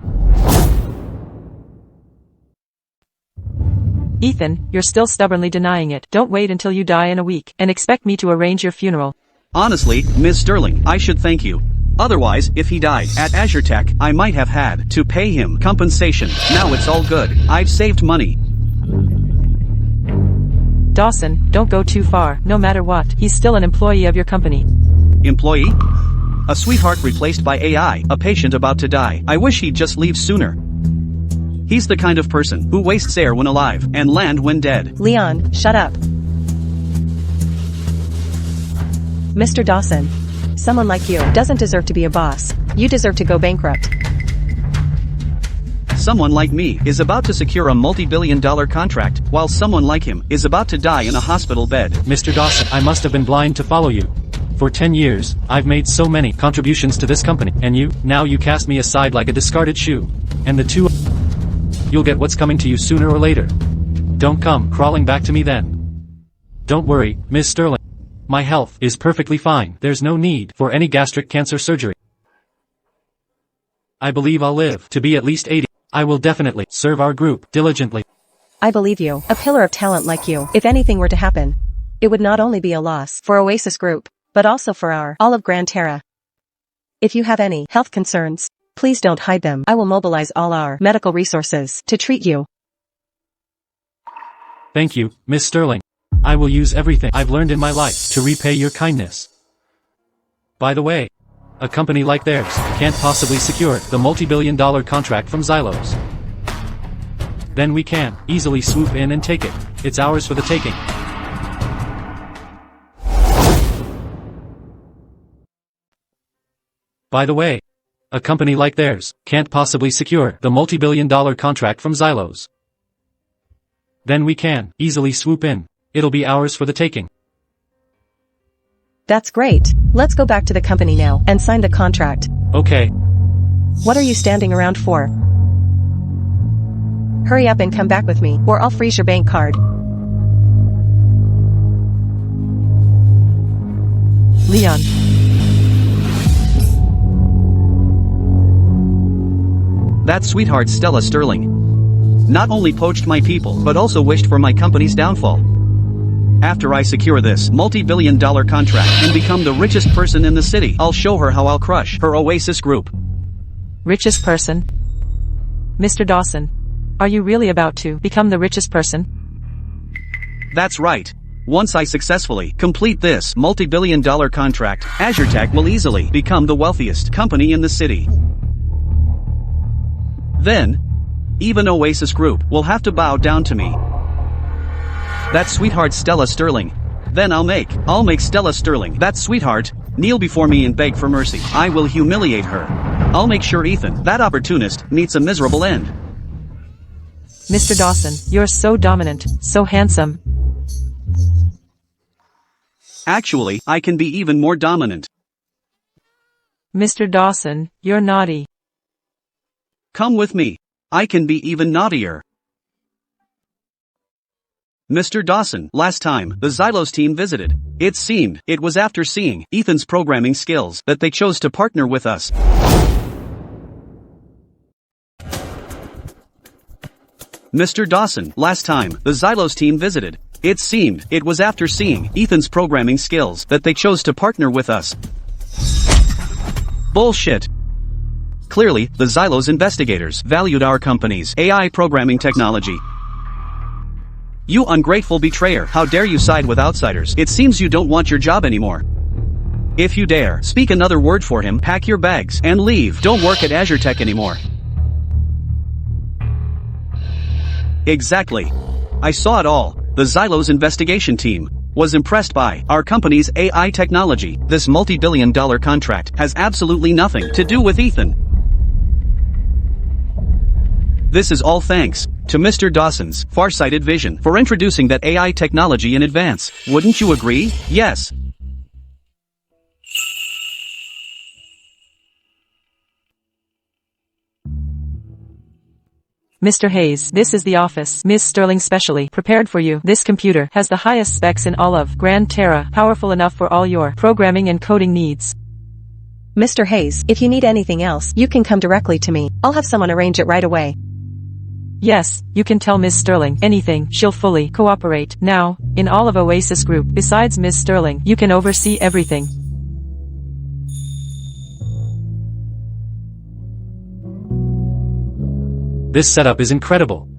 Speaker 1: Ethan, you're still stubbornly denying it. Don't wait until you die in a week and expect me to arrange your funeral.
Speaker 3: Honestly, Ms. Sterling, I should thank you. Otherwise, if he died at Azure Tech, I might have had to pay him compensation. Now it's all good. I've saved money.
Speaker 1: Dawson, don't go too far. No matter what, he's still an employee of your company.
Speaker 3: Employee? A sweetheart replaced by AI, a patient about to die. I wish he'd just leave sooner. He's the kind of person who wastes air when alive and land when dead.
Speaker 4: Leon, shut up. Mr. Dawson. Someone like you doesn't deserve to be a boss. You deserve to go bankrupt.
Speaker 3: Someone like me is about to secure a multi-billion-dollar contract, while someone like him is about to die in a hospital bed.
Speaker 2: Mr. Dawson, I must have been blind to follow you. For 10 years, I've made so many contributions to this company, and now you cast me aside like a discarded shoe. And the two... You'll get what's coming to you sooner or later. Don't come crawling back to me then. Don't worry, Ms. Sterling. My health is perfectly fine. There's no need for any gastric cancer surgery. I believe I'll live to be at least 80. I will definitely serve our group diligently.
Speaker 4: I believe you. A pillar of talent like you. If anything were to happen, it would not only be a loss for Oasis Group, but also for all of Grand Terra. If you have any health concerns, please don't hide them. I will mobilize all our medical resources to treat you.
Speaker 2: Thank you, Miss Sterling. I will use everything I've learned in my life to repay your kindness. By the way, a company like theirs can't possibly secure the multi-billion-dollar contract from Xylos. Then we can easily swoop in and take it. It's ours for the taking. By the way, a company like theirs can't possibly secure the multi-billion-dollar contract from Xylos. Then we can easily swoop in. It'll be ours for the taking.
Speaker 4: That's great. Let's go back to the company now and sign the contract.
Speaker 2: Okay.
Speaker 4: What are you standing around for? Hurry up and come back with me, or I'll freeze your bank card.
Speaker 1: Leon.
Speaker 3: That sweetheart Stella Sterling not only poached my people but also wished for my company's downfall. After I secure this multi-billion-dollar contract and become the richest person in the city, I'll show her how I'll crush her Oasis group.
Speaker 1: Richest person? Mr. Dawson, are you really about to become the richest person?
Speaker 3: That's right. Once I successfully complete this multi-billion-dollar contract, AzureTech will easily become the wealthiest company in the city. Then, even Oasis Group will have to bow down to me. That sweetheart Stella Sterling. Then I'll make Stella Sterling, that sweetheart, kneel before me and beg for mercy. I will humiliate her. I'll make sure Ethan, that opportunist, meets a miserable end.
Speaker 1: Mr. Dawson, you're so dominant, so handsome.
Speaker 3: Actually, I can be even more dominant.
Speaker 1: Mr. Dawson, you're naughty.
Speaker 3: Come with me. I can be even naughtier. Mr. Dawson, last time the Xylos team visited, it seemed it was after seeing Ethan's programming skills that they chose to partner with us. Mr. Dawson, last time the Xylos team visited, it seemed it was after seeing Ethan's programming skills that they chose to partner with us. Bullshit. Clearly, the Xylos investigators valued our company's AI programming technology. You ungrateful betrayer, how dare you side with outsiders? It seems you don't want your job anymore. If you dare speak another word for him, pack your bags and leave. Don't work at AzureTech anymore. Exactly. I saw it all. The Xylos investigation team was impressed by our company's AI technology. This multi-billion-dollar contract has absolutely nothing to do with Ethan. This is all thanks to Mr. Dawson's far-sighted vision for introducing that AI technology in advance. Wouldn't you agree? Yes.
Speaker 1: Mr. Hayes, this is the office Ms. Sterling specially prepared for you. This computer has the highest specs in all of Grand Terra, powerful enough for all your programming and coding needs.
Speaker 4: Mr. Hayes, if you need anything else, you can come directly to me. I'll have someone arrange it right away.
Speaker 1: Yes, you can tell Ms. Sterling anything. She'll fully cooperate. Now, in all of Oasis Group, besides Ms. Sterling, you can oversee everything.
Speaker 2: This setup is incredible.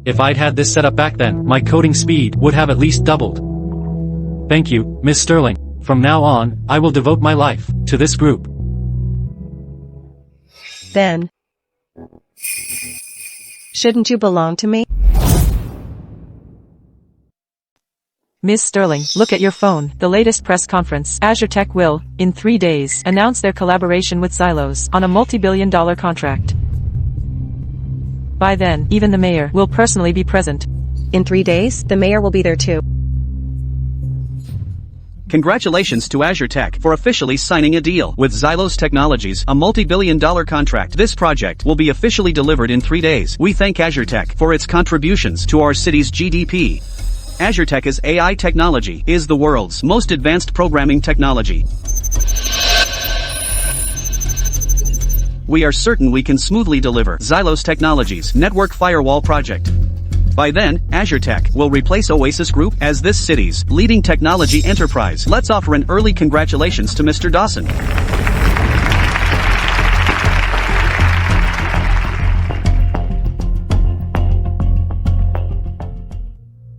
Speaker 2: If I'd had this setup back then, my coding speed would have at least doubled. Thank you, Ms. Sterling. From now on, I will devote my life to this group.
Speaker 4: Then, shouldn't you belong to me?
Speaker 1: Ms. Sterling, look at your phone. The latest press conference. AzureTech will, in 3 days, announce their collaboration with Xylos on a multi-billion-dollar contract. By then, even the mayor will personally be present.
Speaker 4: In 3 days, the mayor will be there too.
Speaker 3: Congratulations to AzureTech for officially signing a deal with Xylos Technologies, a multi-billion-dollar contract. This project will be officially delivered in 3 days. We thank AzureTech for its contributions to our city's GDP. AzureTech's AI technology is the world's most advanced programming technology. We are certain we can smoothly deliver Xylos Technologies' network firewall project. By then, AzureTech will replace Oasis Group as this city's leading technology enterprise. Let's offer an early congratulations to Mr. Dawson.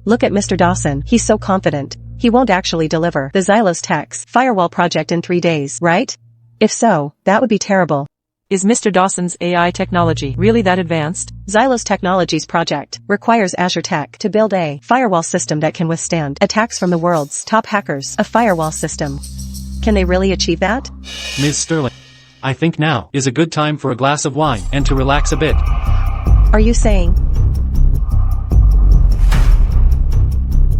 Speaker 4: Look at Mr. Dawson, he's so confident. He won't actually deliver the Xylos Tech's firewall project in 3 days, right? If so, that would be terrible.
Speaker 1: Is Mr. Dawson's AI technology really that advanced?
Speaker 4: Xylos Technologies project requires Azure Tech to build a firewall system that can withstand attacks from the world's top hackers. A firewall system. Can they really achieve that?
Speaker 2: Ms. Sterling, I think now is a good time for a glass of wine and to relax a bit.
Speaker 4: Are you saying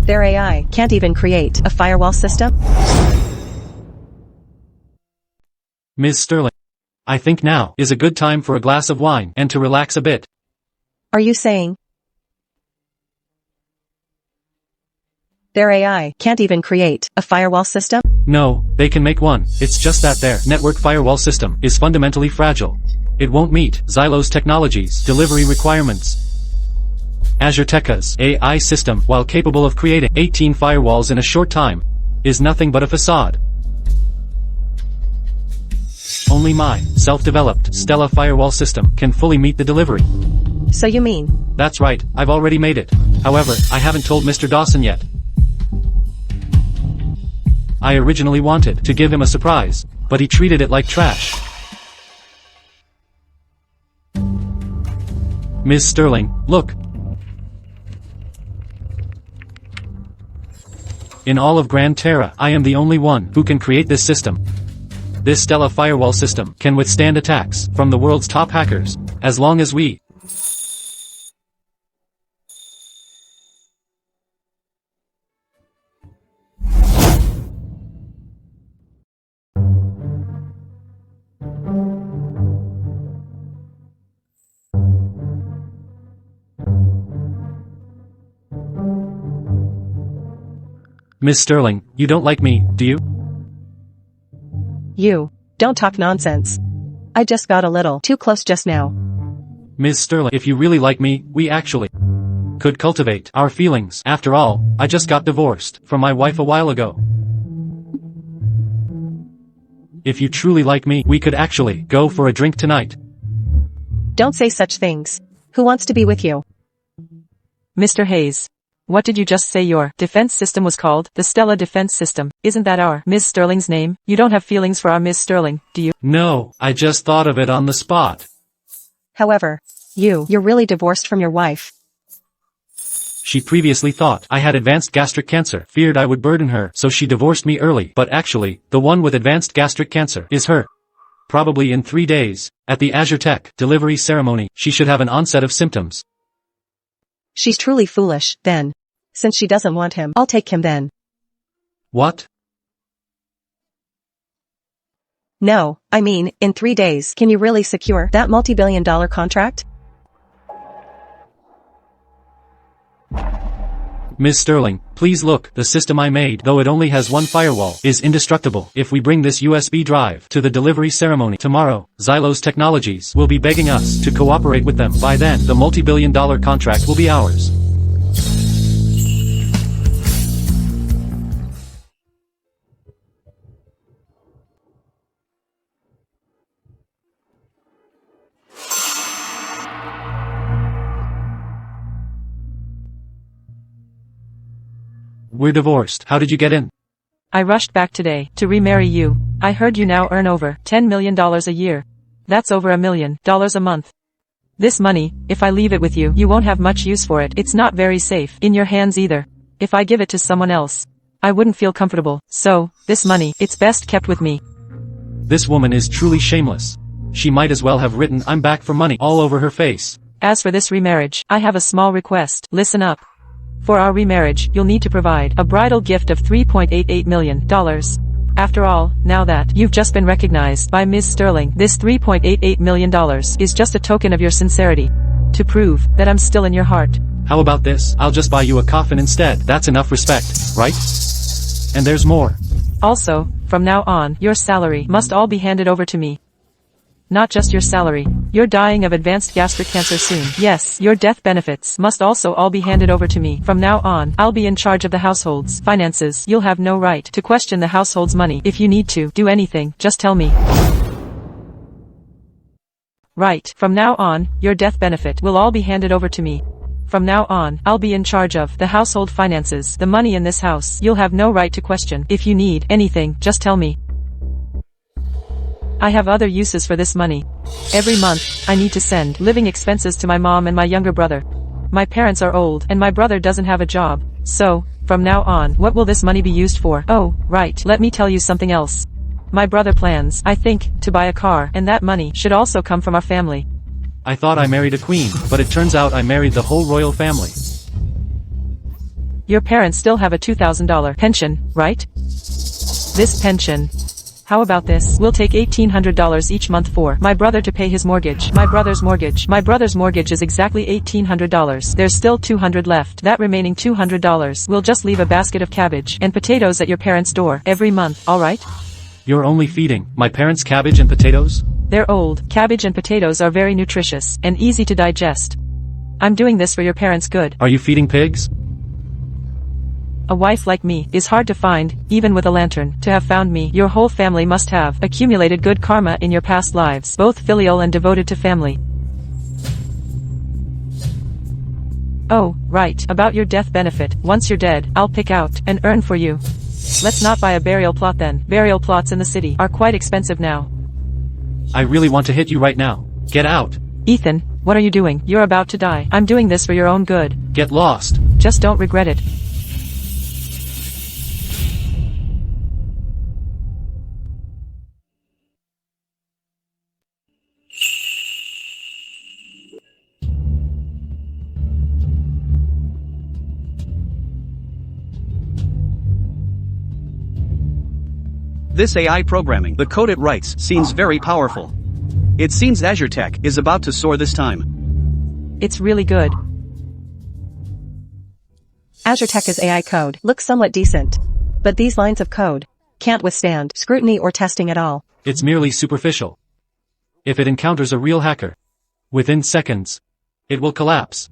Speaker 4: their AI can't even create a firewall system?
Speaker 2: Ms. Sterling, I think now is a good time for a glass of wine and to relax a bit.
Speaker 4: Are you saying their AI can't even create a firewall system?
Speaker 2: No, they can make one, it's just that their network firewall system is fundamentally fragile. It won't meet Xylos Technologies' delivery requirements. Azure Tech's AI system, while capable of creating 18 firewalls in a short time, is nothing but a facade. Only my self-developed Stella firewall system can fully meet the delivery.
Speaker 4: So you mean?
Speaker 2: That's right, I've already made it. However, I haven't told Mr. Dawson yet. I originally wanted to give him a surprise, but he treated it like trash. Ms. Sterling, look. In all of Grand Terra, I am the only one who can create this system. This Stella firewall system can withstand attacks from the world's top hackers, as long as we Miss Sterling, you don't like me, do you?
Speaker 4: You don't talk nonsense. I just got a little too close just now.
Speaker 2: Ms. Sterling, if you really like me, we actually could cultivate our feelings. After all, I just got divorced from my wife a while ago. If you truly like me, we could actually go for a drink tonight.
Speaker 4: Don't say such things. Who wants to be with you?
Speaker 1: Mr. Hayes. What did you just say your defense system was called? The Stella Defense System. Isn't that our Ms. Sterling's name? You don't have feelings for our Ms. Sterling, do you?
Speaker 2: No, I just thought of it on the spot.
Speaker 4: However, you're really divorced from your wife.
Speaker 2: She previously thought I had advanced gastric cancer, feared I would burden her, so she divorced me early. But actually, the one with advanced gastric cancer is her. Probably in 3 days, at the Azure Tech delivery ceremony, she should have an onset of symptoms.
Speaker 4: She's truly foolish, then. Since she doesn't want him, I'll take him then.
Speaker 2: What?
Speaker 4: No, I mean, in 3 days, can you really secure that multi-billion-dollar contract?
Speaker 2: Ms. Sterling, please look, the system I made, though it only has one firewall, is indestructible. If we bring this USB drive to the delivery ceremony tomorrow, Xylos Technologies will be begging us to cooperate with them. By then, the multi-billion-dollar contract will be ours. We're divorced. How did you get in?
Speaker 1: I rushed back today to remarry you. I heard you now earn over $10 million a year. That's over $1 million a month. This money, if I leave it with you, you won't have much use for it. It's not very safe in your hands either. If I give it to someone else, I wouldn't feel comfortable. So, this money, it's best kept with me.
Speaker 2: This woman is truly shameless. She might as well have written "I'm back for money" all over her face.
Speaker 1: As for this remarriage, I have a small request. Listen up. For our remarriage, you'll need to provide a bridal gift of $3.88 million. After all, now that you've just been recognized by Ms. Sterling, this $3.88 million is just a token of your sincerity. To prove that I'm still in your heart.
Speaker 2: How about this? I'll just buy you a coffin instead. That's enough respect, right? And there's more.
Speaker 1: Also, from now on, your salary must all be handed over to me. Not just your salary. You're dying of advanced gastric cancer soon. Yes, your death benefits must also all be handed over to me. From now on, I'll be in charge of the household's finances. You'll have no right to question the household's money. If you need to do anything, just tell me. Right, from now on, your death benefit will all be handed over to me. From now on, I'll be in charge of the household finances, the money in this house. You'll have no right to question. If you need anything, just tell me. I have other uses for this money. Every month, I need to send living expenses to my mom and my younger brother. My parents are old, and my brother doesn't have a job. So, from now on, what will this money be used for? Oh, right, let me tell you something else. My brother plans, I think, to buy a car, and that money should also come from our family.
Speaker 2: I thought I married a queen, but it turns out I married the whole royal family.
Speaker 1: Your parents still have a $2,000 pension, right? This pension. How about this? We'll take $1,800 each month for my brother to pay his mortgage. My brother's mortgage is exactly $1,800. There's still $200 left. That remaining $200 we'll just leave a basket of cabbage and potatoes at your parents' door every month, alright?
Speaker 2: You're only feeding my parents cabbage and potatoes?
Speaker 1: They're old. Cabbage and potatoes are very nutritious and easy to digest. I'm doing this for your parents' good.
Speaker 2: Are you feeding pigs?
Speaker 1: A wife like me is hard to find, even with a lantern. To have found me, your whole family must have accumulated good karma in your past lives, both filial and devoted to family. Oh, right, about your death benefit. Once you're dead, I'll pick out and earn for you. Let's not buy a burial plot then. Burial plots in the city are quite expensive now.
Speaker 2: I really want to hit you right now. Get out.
Speaker 1: Ethan, what are you doing? You're about to die. I'm doing this for your own good.
Speaker 2: Get lost.
Speaker 1: Just don't regret it.
Speaker 3: This AI programming, the code it writes, seems very powerful. It seems Azure Tech is about to soar this time.
Speaker 1: It's really good.
Speaker 4: Azure Tech's AI code looks somewhat decent. But these lines of code can't withstand scrutiny or testing at all.
Speaker 2: It's merely superficial. If it encounters a real hacker, within seconds, it will collapse.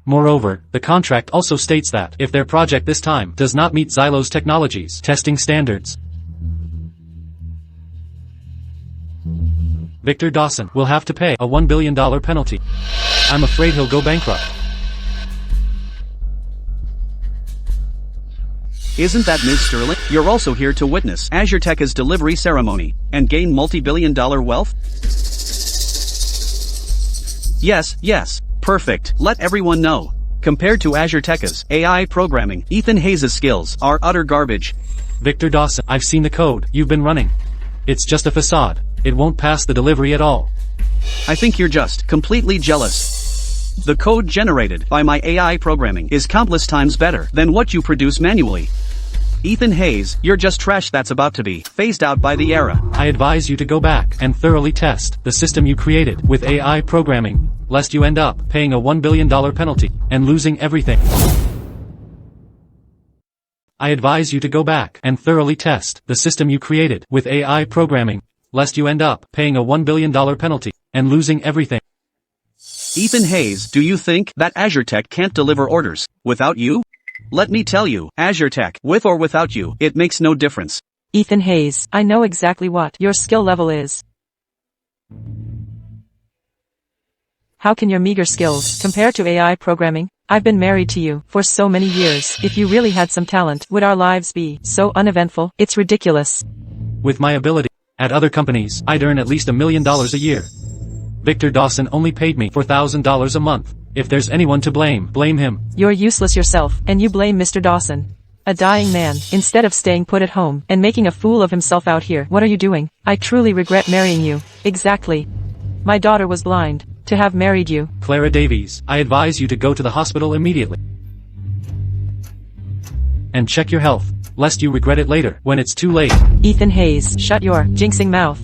Speaker 2: Moreover, the contract also states that if their project this time does not meet Xylo's technologies testing standards, Victor Dawson will have to pay a $1 billion penalty. I'm afraid he'll go bankrupt.
Speaker 3: Isn't that Ms. Sterling? You're also here to witness Azure Tech's delivery ceremony and gain multi-billion-dollar wealth? Yes, perfect. Let everyone know. Compared to Azure Tech's AI programming, Ethan Hayes' skills are utter garbage.
Speaker 2: Victor Dawson, I've seen the code you've been running. It's just a facade. It won't pass the delivery at all.
Speaker 3: I think you're just completely jealous. The code generated by my AI programming is countless times better than what you produce manually. Ethan Hayes, you're just trash that's about to be phased out by the era.
Speaker 2: I advise you to go back and thoroughly test the system you created with AI programming, lest you end up paying a $1 billion penalty and losing everything. I advise you to go back and thoroughly test the system you created with AI programming, lest you end up paying a $1 billion penalty and losing everything.
Speaker 3: Ethan Hayes, do you think that Azure Tech can't deliver orders without you? Let me tell you, Azure Tech, with or without you, it makes no difference.
Speaker 1: Ethan Hayes, I know exactly what your skill level is. How can your meager skills compare to AI programming? I've been married to you for so many years. If you really had some talent, would our lives be so uneventful? It's ridiculous.
Speaker 2: With my ability, at other companies, I'd earn at least $1 million a year. Victor Dawson only paid me $4,000 a month. If there's anyone to blame, blame him.
Speaker 1: You're useless yourself, and you blame Mr. Dawson. A dying man, instead of staying put at home and making a fool of himself out here. What are you doing? I truly regret marrying you. Exactly. My daughter was blind. To have married you.
Speaker 2: Clara Davies, I advise you to go to the hospital immediately. And check your health, lest you regret it later, when it's too late.
Speaker 1: Ethan Hayes, shut your jinxing mouth.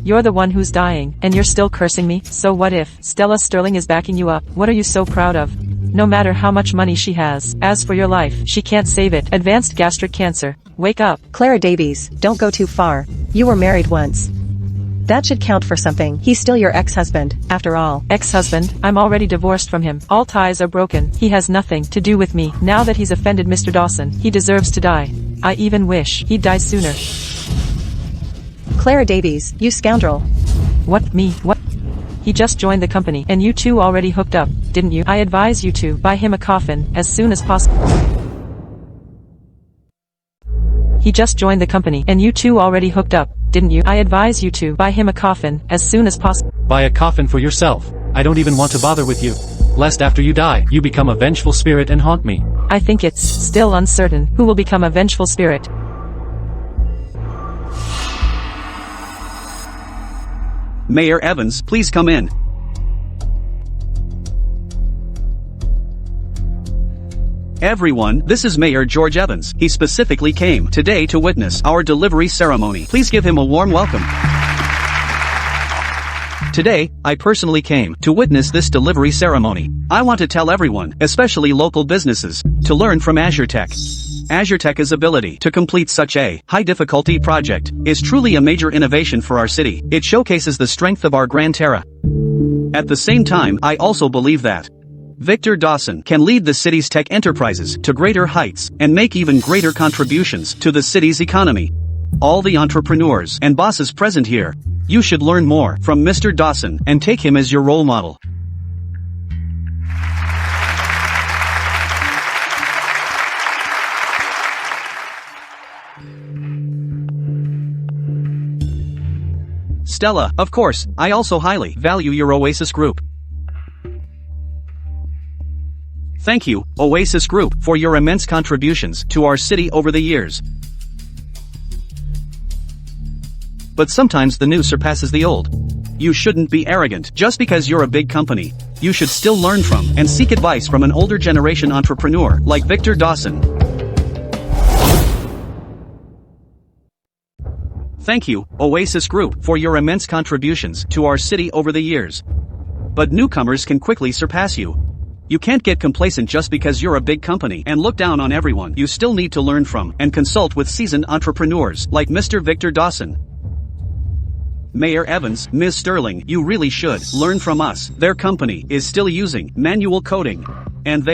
Speaker 1: You're the one who's dying, and you're still cursing me. So what if Stella Sterling is backing you up? What are you so proud of? No matter how much money she has, as for your life, she can't save it. Advanced gastric cancer. Wake up.
Speaker 4: Clara Davies, don't go too far. You were married once. That should count for something. He's still your ex-husband, after all.
Speaker 1: Ex-husband? I'm already divorced from him. All ties are broken. He has nothing to do with me. Now that he's offended Mr. Dawson, he deserves to die. I even wish he'd die sooner.
Speaker 4: Clara Davies, you scoundrel.
Speaker 1: What, me? What? He just joined the company, and you two already hooked up, didn't you? I advise you to buy him a coffin as soon as possible. He just joined the company, and you two already hooked up, didn't you? I advise you to buy him a coffin as soon as possible.
Speaker 2: Buy a coffin for yourself. I don't even want to bother with you. Lest after you die, you become a vengeful spirit and haunt me.
Speaker 1: I think it's still uncertain who will become a vengeful spirit.
Speaker 3: Mayor Evans, please come in. Everyone, this is Mayor George Evans. He specifically came today to witness our delivery ceremony. Please give him a warm welcome. Today, I personally came to witness this delivery ceremony. I want to tell everyone, especially local businesses, to learn from Azure Tech. Azure Tech's ability to complete such a high-difficulty project is truly a major innovation for our city. It showcases the strength of our Grand Terra. At the same time, I also believe that Victor Dawson can lead the city's tech enterprises to greater heights and make even greater contributions to the city's economy. All the entrepreneurs and bosses present here, you should learn more from Mr. Dawson and take him as your role model. Stella, of course, I also highly value your Oasis Group. Thank you, Oasis Group, for your immense contributions to our city over the years. But sometimes the new surpasses the old. You shouldn't be arrogant just because you're a big company. You should still learn from and seek advice from an older generation entrepreneur like Victor Dawson. Thank you, Oasis Group, for your immense contributions to our city over the years. But newcomers can quickly surpass you. You can't get complacent just because you're a big company and look down on everyone. You still need to learn from and consult with seasoned entrepreneurs like Mr. Victor Dawson. Mayor Evans, Ms. Sterling, you really should learn from us. Their company is still using manual coding. And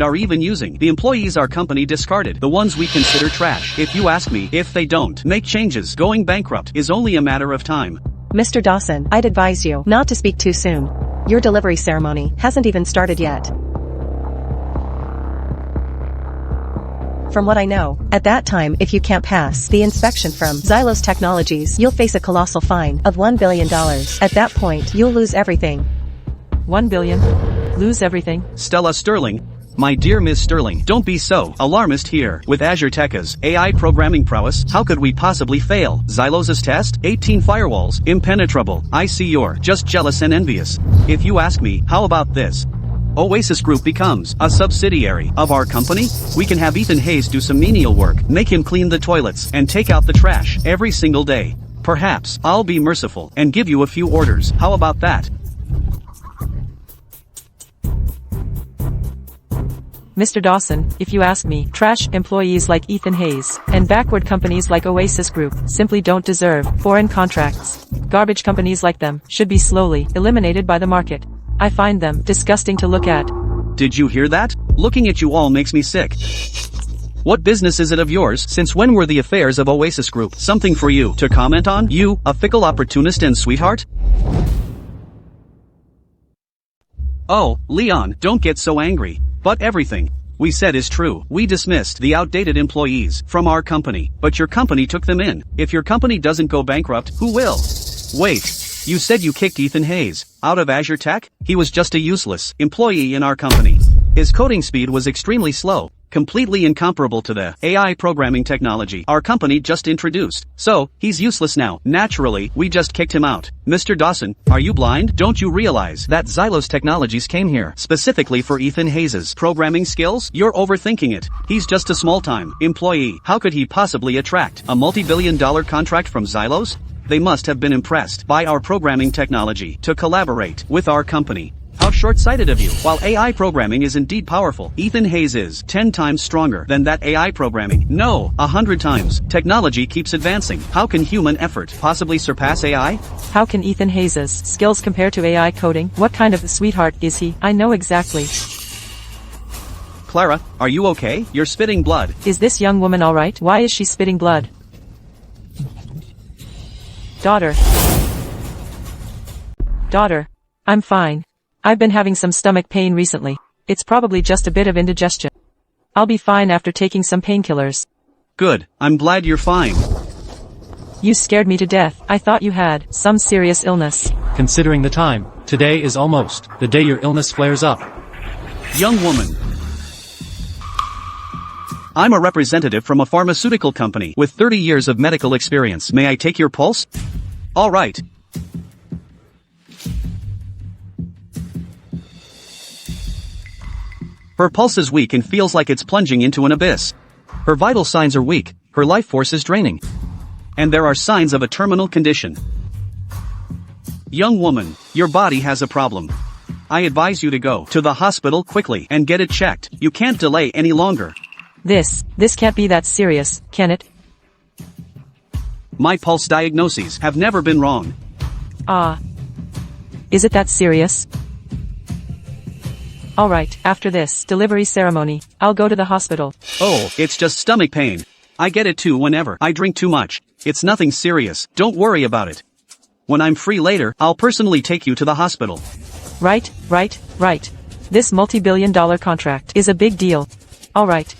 Speaker 3: are even using the employees our company discarded, the ones we consider trash. If you ask me, if they don't make changes, going bankrupt is only a matter of time.
Speaker 4: Mr. Dawson, I'd advise you not to speak too soon. Your delivery ceremony hasn't even started yet. From what I know, at that time if you can't pass the inspection from Xylos Technologies, you'll face a colossal fine of $1 billion. At that point, you'll lose everything.
Speaker 1: 1 billion? Lose everything?
Speaker 3: Stella Sterling. My dear Ms. Sterling, don't be so alarmist here. With Azure Tech's AI programming prowess, how could we possibly fail? Xylos's test? 18 firewalls, impenetrable. I see you're just jealous and envious. If you ask me, how about this? Oasis Group becomes a subsidiary of our company. We can have Ethan Hayes do some menial work, make him clean the toilets, and take out the trash every single day. Perhaps I'll be merciful and give you a few orders. How about that?
Speaker 1: Mr. Dawson, if you ask me, trash employees like Ethan Hayes and backward companies like Oasis Group simply don't deserve foreign contracts. Garbage companies like them should be slowly eliminated by the market. I find them disgusting to look at.
Speaker 3: Did you hear that? Looking at you all makes me sick. What business is it of yours? Since when were the affairs of Oasis Group something for you to comment on? You, a fickle opportunist and sweetheart? Oh, Leon, don't get so angry. But everything we said is true. We dismissed the outdated employees from our company, but your company took them in. If your company doesn't go bankrupt, who will? Wait, you said you kicked Ethan Hayes out of Azure Tech? He was just a useless employee in our company. His coding speed was extremely slow, completely incomparable to the AI programming technology our company just introduced. So, he's useless now. Naturally, we just kicked him out. Mr. Dawson, are you blind? Don't you realize that Xylos Technologies came here specifically for Ethan Hayes' programming skills? You're overthinking it. He's just a small-time employee. How could he possibly attract a multi-billion-dollar contract from Xylos? They must have been impressed by our programming technology to collaborate with our company. How short-sighted of you. While AI programming is indeed powerful, Ethan Hayes is 10 times stronger than that AI programming. No, 100 times. Technology keeps advancing. How can human effort possibly surpass AI?
Speaker 1: How can Ethan Hayes' skills compare to AI coding? What kind of sweetheart is he? I know exactly.
Speaker 3: Clara, are you okay? You're spitting blood.
Speaker 1: Is this young woman alright? Why is she spitting blood? Daughter. I'm fine. I've been having some stomach pain recently. It's probably just a bit of indigestion. I'll be fine after taking some painkillers.
Speaker 3: Good, I'm glad you're fine.
Speaker 1: You scared me to death. I thought you had some serious illness.
Speaker 2: Considering the time, today is almost the day your illness flares up.
Speaker 3: Young woman. I'm a representative from a pharmaceutical company with 30 years of medical experience. May I take your pulse? All right. Her pulse is weak and feels like it's plunging into an abyss. Her vital signs are weak, her life force is draining. And there are signs of a terminal condition. Young woman, your body has a problem. I advise you to go to the hospital quickly and get it checked. You can't delay any longer.
Speaker 1: This can't be that serious, can it?
Speaker 3: My pulse diagnoses have never been wrong.
Speaker 1: Is it that serious? Alright, after this delivery ceremony, I'll go to the hospital.
Speaker 3: Oh, it's just stomach pain. I get it too whenever I drink too much. It's nothing serious, don't worry about it. When I'm free later, I'll personally take you to the hospital.
Speaker 1: Right. This multi-billion-dollar contract is a big deal. Alright.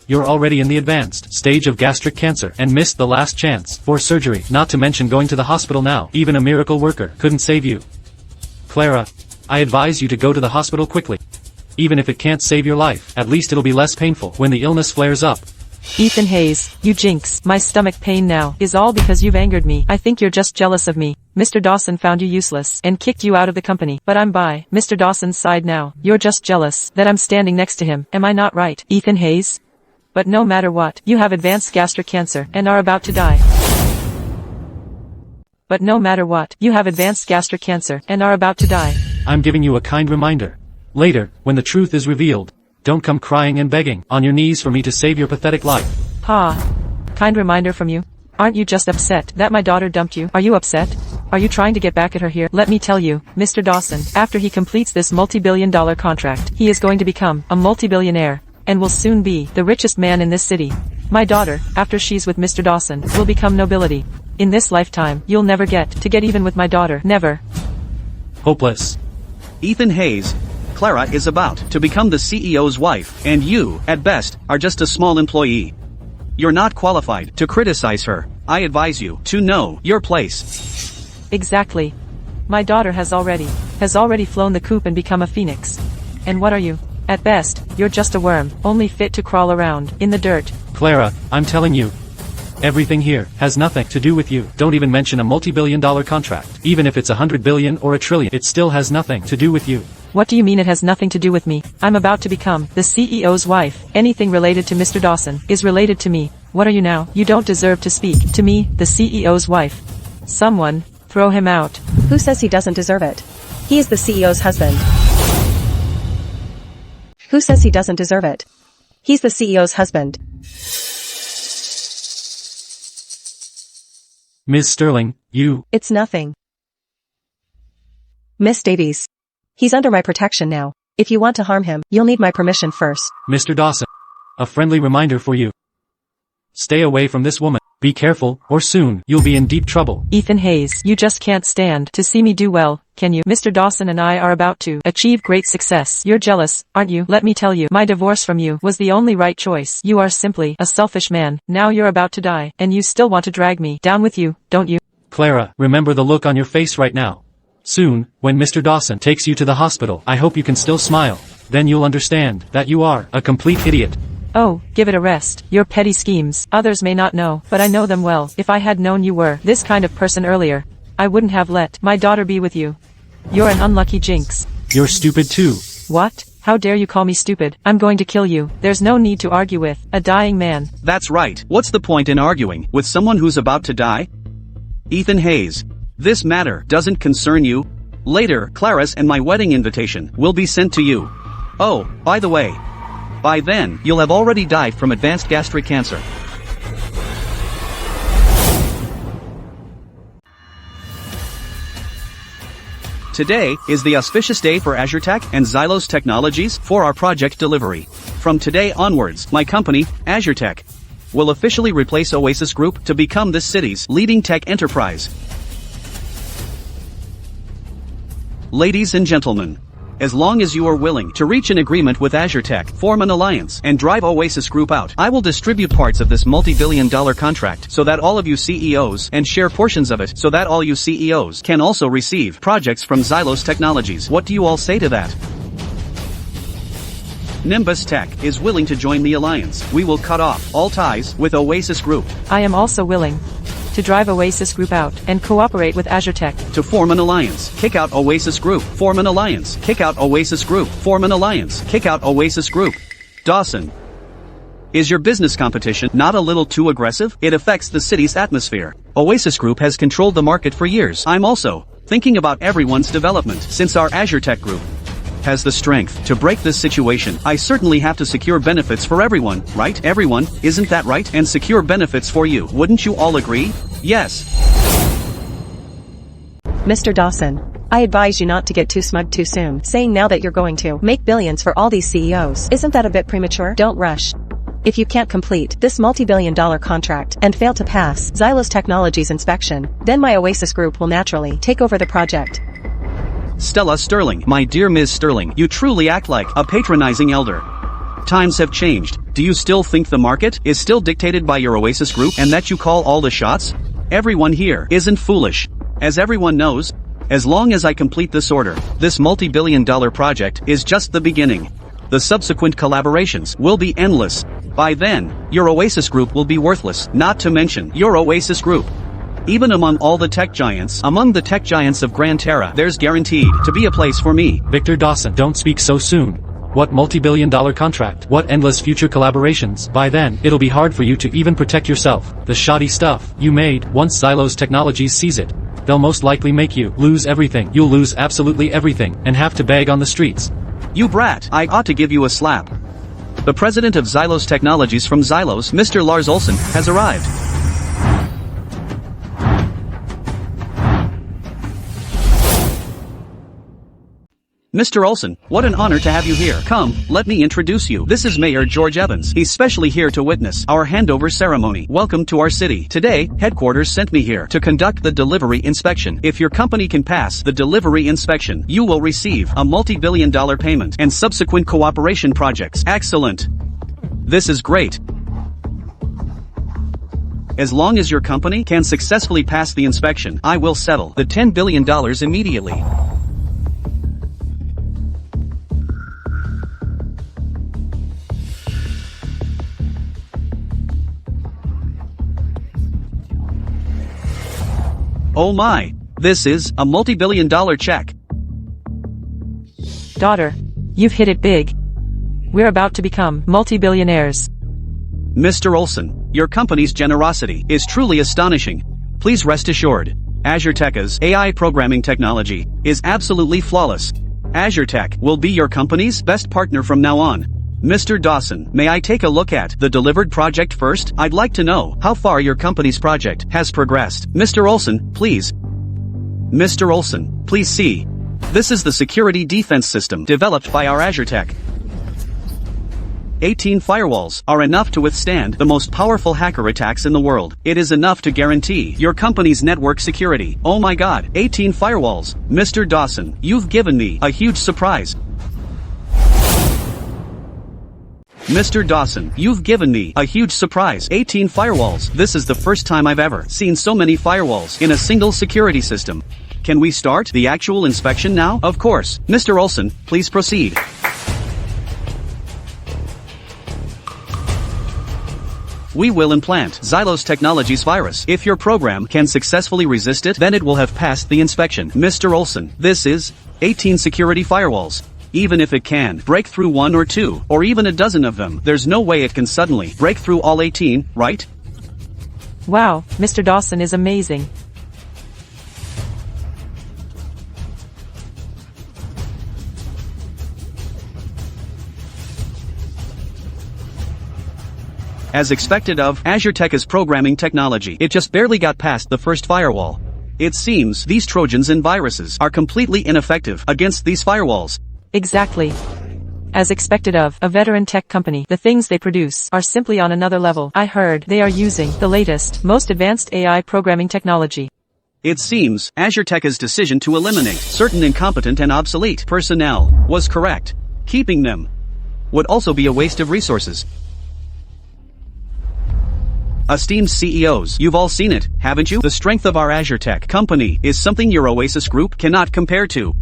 Speaker 2: You're already in the advanced stage of gastric cancer and missed the last chance for surgery, not to mention going to the hospital now. Even a miracle worker couldn't save you. Clara, I advise you to go to the hospital quickly. Even if it can't save your life, at least it'll be less painful when the illness flares up.
Speaker 1: Ethan Hayes, you jinx. My stomach pain now is all because you've angered me. I think you're just jealous of me. Mr. Dawson found you useless and kicked you out of the company. But I'm by Mr. Dawson's side now. You're just jealous that I'm standing next to him. Am I not right, Ethan Hayes? But no matter what, you have advanced gastric cancer and are about to die. But no matter what, you have advanced gastric cancer and are about to die.
Speaker 2: I'm giving you a kind reminder. Later, when the truth is revealed, don't come crying and begging on your knees for me to save your pathetic life.
Speaker 1: Kind reminder from you? Aren't you just upset that my daughter dumped you? Are you upset? Are you trying to get back at her here? Let me tell you, Mr. Dawson, after he completes this multi-billion-dollar contract, he is going to become a multi-billionaire, and will soon be the richest man in this city. My daughter, after she's with Mr. Dawson, will become nobility. In this lifetime, you'll never get to get even with my daughter. Never.
Speaker 2: Hopeless.
Speaker 3: Ethan Hayes, Clara is about to become the CEO's wife, and you, at best, are just a small employee. You're not qualified to criticize her. I advise you to know your place.
Speaker 1: Exactly. My daughter has already flown the coop and become a phoenix. And what are you? At best, you're just a worm, only fit to crawl around in the dirt.
Speaker 2: Clara, I'm telling you. Everything here has nothing to do with you. Don't even mention a multi-billion-dollar contract. Even if it's 100 billion or a trillion, it still has nothing to do with you.
Speaker 1: What do you mean it has nothing to do with me? I'm about to become the CEO's wife. Anything related to Mr. Dawson is related to me. What are you now? You don't deserve to speak to me, the CEO's wife. Someone, throw him out.
Speaker 4: Who says he doesn't deserve it? He is the CEO's husband. Who says he doesn't deserve it? He's the CEO's husband.
Speaker 2: Ms. Sterling, you...
Speaker 4: It's nothing. Miss Davies. He's under my protection now. If you want to harm him, you'll need my permission first.
Speaker 2: Mr. Dawson. A friendly reminder for you. Stay away from this woman. Be careful, or soon, you'll be in deep trouble.
Speaker 1: Ethan Hayes, you just can't stand to see me do well, can you? Mr. Dawson and I are about to achieve great success. You're jealous, aren't you? Let me tell you, my divorce from you was the only right choice. You are simply a selfish man. Now you're about to die, and you still want to drag me down with you, don't you?
Speaker 2: Clara, remember the look on your face right now. Soon, when Mr. Dawson takes you to the hospital, I hope you can still smile. Then you'll understand that you are a complete idiot.
Speaker 1: Oh, give it a rest. Your petty schemes, others may not know, but I know them well. If I had known you were this kind of person earlier, I wouldn't have let my daughter be with you. You're an unlucky jinx.
Speaker 2: You're stupid too.
Speaker 1: What? How dare you call me stupid? I'm going to kill you. There's no need to argue with a dying man.
Speaker 3: That's right. What's the point in arguing with someone who's about to die? Ethan Hayes, this matter doesn't concern you. Later, Clara's and my wedding invitation will be sent to you. Oh, by the way, by then, you'll have already died from advanced gastric cancer. Today is the auspicious day for Azure Tech and Xylos Technologies for our project delivery. From today onwards, my company, Azure Tech, will officially replace Oasis Group to become this city's leading tech enterprise. Ladies and gentlemen, as long as you are willing to reach an agreement with Azure Tech, form an alliance, and drive Oasis Group out, I will distribute parts of this multi-billion-dollar contract so that all of you CEOs and share portions of it so that all you CEOs can also receive projects from Xilos Technologies. What do you all say to that? Nimbus Tech is willing to join the alliance. We will cut off all ties with Oasis Group.
Speaker 1: I am also willing to drive Oasis Group out and cooperate with Azure Tech.
Speaker 3: To form an alliance, kick out Oasis Group, form an alliance, kick out Oasis Group, form an alliance, kick out Oasis Group. Dawson, is your business competition not a little too aggressive? It affects the city's atmosphere. Oasis Group has controlled the market for years. I'm also thinking about everyone's development. Since our Azure Tech Group has the strength to break this situation, I certainly have to secure benefits for everyone, right? Everyone, isn't that right? And secure benefits for you. Wouldn't you all agree? Yes.
Speaker 4: Mr. Dawson, I advise you not to get too smug too soon, saying now that you're going to make billions for all these CEOs. Isn't that a bit premature? Don't rush. If you can't complete this multi-billion-dollar contract and fail to pass Xilos Technologies inspection, then my Oasis Group will naturally take over the project.
Speaker 3: Stella Sterling, my dear Ms. Sterling, you truly act like a patronizing elder. Times have changed. Do you still think the market is still dictated by your Oasis Group and that you call all the shots? Everyone here isn't foolish. As everyone knows, as long as I complete this order, this multi-billion-dollar project is just the beginning. The subsequent collaborations will be endless. By then, your Oasis Group will be worthless, not to mention your Oasis Group. Even among all the tech giants, among the tech giants of Grand Terra, there's guaranteed to be a place for me.
Speaker 2: Victor Dawson, don't speak so soon. What multi-billion-dollar contract? What endless future collaborations? By then, it'll be hard for you to even protect yourself. The shoddy stuff you made, once Xilos Technologies sees it, they'll most likely make you lose everything. You'll lose absolutely everything, and have to beg on the streets.
Speaker 3: You brat, I ought to give you a slap. The president of Xilos Technologies from Xilos, Mr. Lars Olsen, has arrived. Mr. Olsen, what an honor to have you here. Come, let me introduce you. This is Mayor George Evans. He's specially here to witness our handover ceremony. Welcome to our city. Today, headquarters sent me here to conduct the delivery inspection. If your company can pass the delivery inspection, you will receive a multi-billion-dollar payment and subsequent cooperation projects. Excellent. This is great. As long as your company can successfully pass the inspection, I will settle the $10 billion immediately. Oh my, this is a multi-billion-dollar check.
Speaker 1: Daughter, you've hit it big. We're about to become multi-billionaires.
Speaker 3: Mr. Olsen, your company's generosity is truly astonishing. Please rest assured, Azure Tech's AI programming technology is absolutely flawless. Azure Tech will be your company's best partner from now on. Mr. Dawson, may I take a look at the delivered project first? I'd like to know how far your company's project has progressed. Mr. Olsen, please. Mr. Olsen, please see. This is the security defense system developed by our Azure Tech. 18 firewalls are enough to withstand the most powerful hacker attacks in the world. It is enough to guarantee your company's network security. Oh my god, 18 firewalls. Mr. Dawson, you've given me a huge surprise. Mr. Dawson, you've given me a huge surprise. 18 firewalls. This is the first time I've ever seen so many firewalls in a single security system. Can we start the actual inspection now? Of course. Mr. Olsen, please proceed. We will implant Xilos Technologies virus. If your program can successfully resist it, then it will have passed the inspection. Mr. Olsen, this is 18 security firewalls. Even if it can break through 1 or 2, or even a dozen of them, there's no way it can suddenly break through all 18, right?
Speaker 1: Wow, Mr. Dawson is amazing.
Speaker 3: As expected of Azure Tech's programming technology, it just barely got past the first firewall. It seems these Trojans and viruses are completely ineffective against these firewalls.
Speaker 1: Exactly. As expected of a veteran tech company, the things they produce are simply on another level. I heard they are using the latest, most advanced AI programming technology.
Speaker 3: It seems, Azure Tech's decision to eliminate certain incompetent and obsolete personnel was correct. Keeping them would also be a waste of resources. Esteemed CEOs, you've all seen it, haven't you? The strength of our Azure Tech company is something your Oasis group cannot compare to.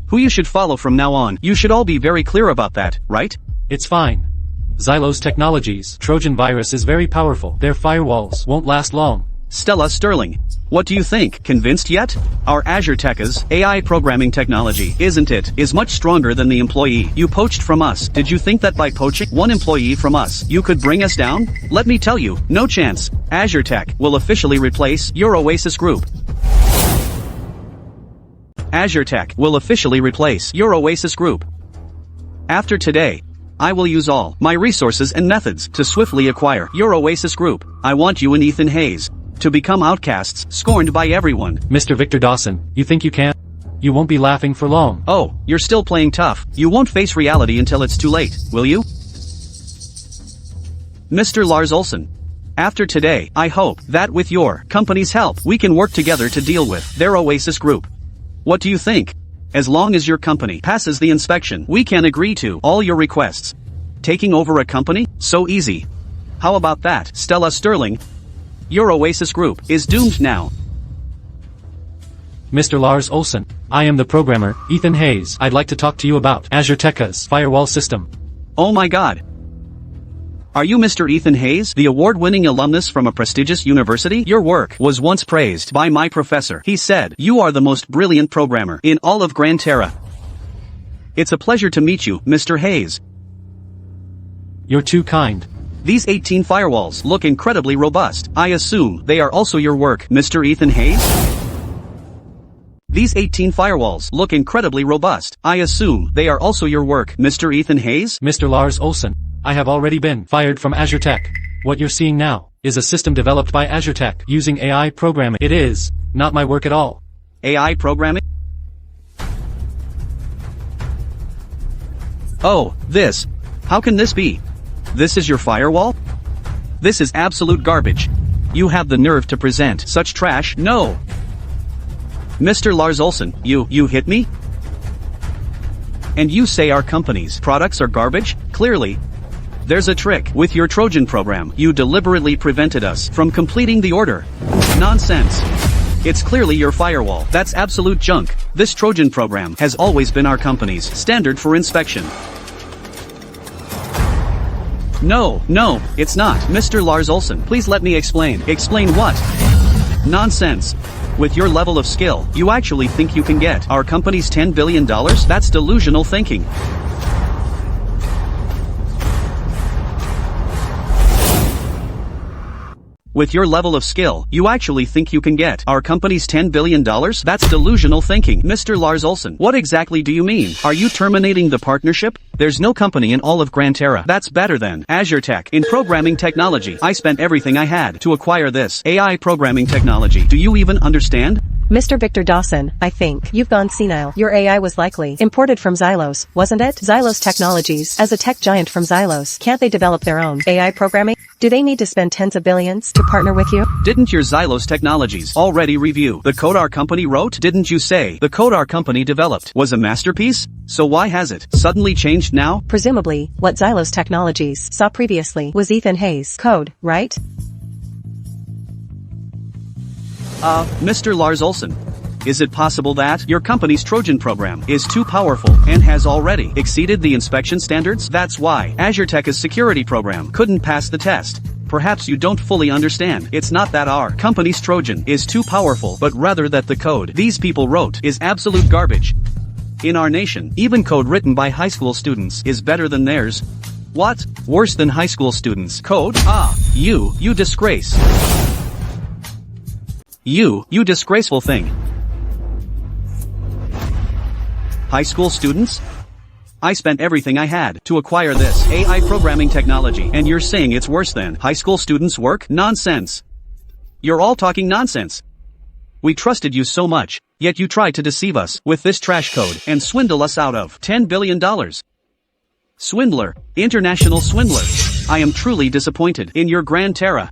Speaker 3: Who you should follow from now on, you should all be very clear about that, right?
Speaker 2: It's fine. Xylos Technologies' Trojan virus is very powerful. Their firewalls won't last long.
Speaker 3: Stella Sterling, what do you think? Convinced yet? Our Azure Tech's AI programming technology, isn't it, is much stronger than the employee you poached from us. Did you think that by poaching one employee from us, you could bring us down? Let me tell you, no chance. Azure Tech will officially replace your Oasis group. Azure Tech will officially replace your Oasis group. After today, I will use all my resources and methods to swiftly acquire your Oasis group. I want you and Ethan Hayes to become outcasts, scorned by everyone.
Speaker 2: Mr. Victor Dawson, you think you can? You won't be laughing for long.
Speaker 3: Oh, you're still playing tough. You won't face reality until it's too late, will you? Mr. Lars Olsen. After today, I hope that with your company's help, we can work together to deal with their Oasis group. What do you think? As long as your company passes the inspection, we can agree to all your requests. Taking over a company? So easy. How about that, Stella Sterling? Your Oasis group is doomed now.
Speaker 2: Mr. Lars Olsen, I am the programmer, Ethan Hayes. I'd like to talk to you about Azure Tech's firewall system.
Speaker 3: Oh my god. Are you Mr. Ethan Hayes, the award-winning alumnus from a prestigious university? Your work was once praised by my professor. He said, you are the most brilliant programmer in all of Gran Terra. It's a pleasure to meet you, Mr. Hayes.
Speaker 2: You're too kind.
Speaker 3: These 18 firewalls look incredibly robust. I assume they are also your work, Mr. Ethan Hayes? These 18 firewalls look incredibly robust. I assume they are also your work, Mr. Ethan Hayes?
Speaker 2: Mr. Lars Olsen, I have already been fired from Azure Tech. What you're seeing now is a system developed by Azure Tech using AI programming. It is not my work at all.
Speaker 3: AI programming? Oh, this. How can this be? This is your firewall? This is absolute garbage. You have the nerve to present such trash? No. Mr. Lars Olsen, you hit me? And you say our company's products are garbage? Clearly. There's a trick. With your Trojan program, you deliberately prevented us from completing the order. Nonsense. It's clearly your firewall. That's absolute junk. This Trojan program has always been our company's standard for inspection. No, it's not. Mr. Lars Olsen, please let me explain. Explain what? Nonsense. With your level of skill, you actually think you can get our company's $10 billion? That's delusional thinking. With your level of skill, you actually think you can get our company's $10 billion? That's delusional thinking. Mr. Lars Olsen, what exactly do you mean? Are you terminating the partnership? There's no company in all of Gran Terra that's better than Azure Tech in programming technology. I spent everything I had to acquire this AI programming technology. Do you even understand?
Speaker 4: Mr. Victor Dawson, I think you've gone senile. Your AI was likely imported from Xylos, wasn't it? Xylos Technologies, as a tech giant from Xylos, can't they develop their own AI programming? Do they need to spend tens of billions to partner with you?
Speaker 3: Didn't your Xylos Technologies already review the code our company wrote? Didn't you say the code our company developed was a masterpiece? So why has it suddenly changed now?
Speaker 4: Presumably, what Xylos Technologies saw previously was Ethan Hayes' code, right?
Speaker 3: Mr. Lars Olsen. Is it possible that your company's Trojan program is too powerful and has already exceeded the inspection standards? That's why Azure Tech's security program couldn't pass the test. Perhaps you don't fully understand. It's not that our company's Trojan is too powerful, but rather that the code these people wrote is absolute garbage. In our nation, even code written by high school students is better than theirs. What? Worse than high school students' code? You disgrace. You disgraceful thing. High school students? I spent everything I had to acquire this AI programming technology, and you're saying it's worse than high school students' work? Nonsense. You're all talking nonsense. We trusted you so much, yet you tried to deceive us with this trash code and swindle us out of $10 billion. Swindler. International swindler. I am truly disappointed in your Gran Terra.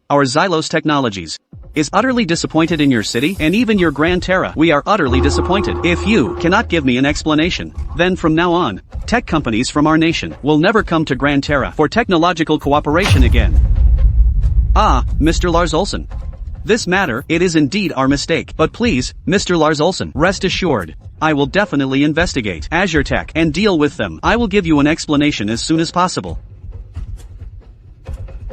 Speaker 3: our Xylos Technologies, is utterly disappointed in your city and even your Grand Terra. We are utterly disappointed. If you cannot give me an explanation, then from now on, tech companies from our nation will never come to Grand Terra for technological cooperation again. Ah, Mr. Lars Olsen. This matter, it is indeed our mistake. But please, Mr. Lars Olsen, rest assured, I will definitely investigate Azure Tech and deal with them. I will give you an explanation as soon as possible.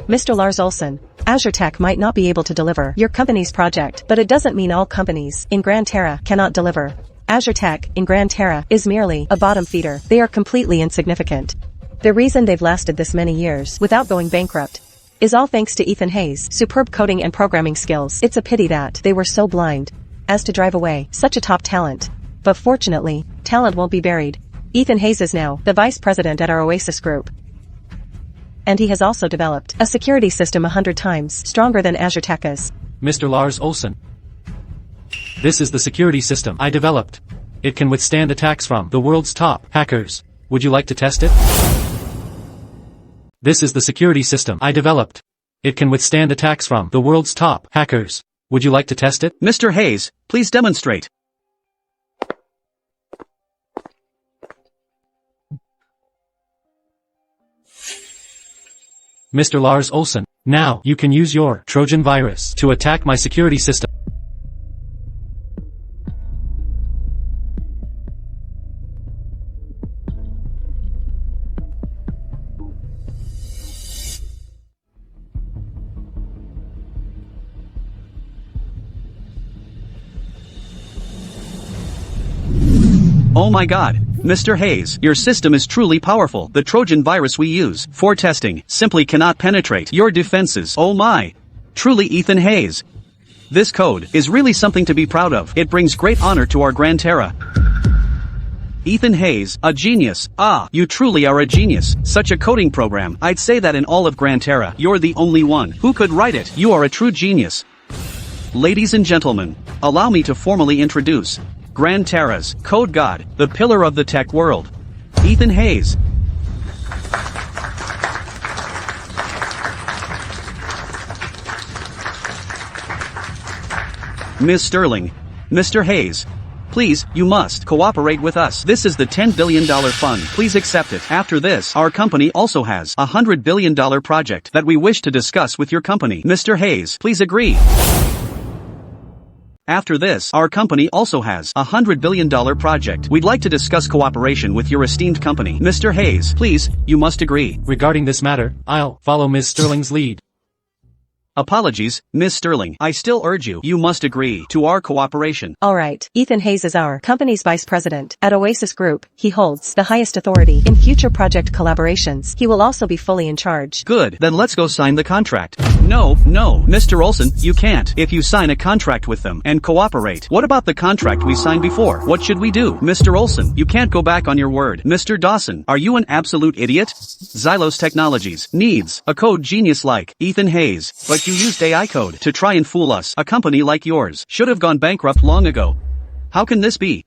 Speaker 4: Mr. Lars Olsen, Azure Tech might not be able to deliver your company's project, but it doesn't mean all companies in Grand Terra cannot deliver. Azure Tech in Grand Terra is merely a bottom feeder. They are completely insignificant. The reason they've lasted this many years without going bankrupt is all thanks to Ethan Hayes' superb coding and programming skills. It's a pity that they were so blind as to drive away such a top talent. But fortunately, talent won't be buried. Ethan Hayes is now the vice president at our Oasis group. And he has also developed a security system 100 times stronger than Azure Tech is.
Speaker 2: Mr. Lars Olsen. This is the security system I developed. It can withstand attacks from the world's top hackers. Would you like to test it? This is the security system I developed. It can withstand attacks from the world's top hackers. Would you like to test it?
Speaker 3: Mr. Hayes, please demonstrate.
Speaker 2: Mr. Lars Olsen, now you can use your Trojan virus to attack my security system.
Speaker 3: Oh my god, Mr. Hayes, your system is truly powerful. The Trojan virus we use for testing simply cannot penetrate your defenses. Oh my. Truly Ethan Hayes. This code is really something to be proud of. It brings great honor to our Grand Terra. Ethan Hayes, a genius. Ah, you truly are a genius. Such a coding program, I'd say that in all of Grand Terra, you're the only one who could write it. You are a true genius. Ladies and gentlemen, allow me to formally introduce Grand Terra's code god, the pillar of the tech world, Ethan Hayes. Ms. Sterling, Mr. Hayes, please, you must cooperate with us. This is the $10 billion fund. Please accept it. After this, our company also has a $100 billion project that we wish to discuss with your company. Mr. Hayes, please agree. After this, our company also has a $100 billion project. We'd like to discuss cooperation with your esteemed company. Mr. Hayes, please, you must agree.
Speaker 2: Regarding this matter, I'll follow Ms. Sterling's lead.
Speaker 3: Apologies, Ms. Sterling. I still urge you. You must agree to our cooperation.
Speaker 4: Alright, Ethan Hayes is our company's vice president. At Oasis Group, he holds the highest authority in future project collaborations. He will also be fully in charge.
Speaker 3: Good, then let's go sign the contract. No, Mr. Olsen, you can't. If you sign a contract with them and cooperate, what about the contract we signed before? What should we do? Mr. Olsen, you can't go back on your word. Mr. Dawson, are you an absolute idiot? Xylos Technologies needs a code genius like Ethan Hayes, but you used AI code to try and fool us. A company like yours should have gone bankrupt long ago. How can this be?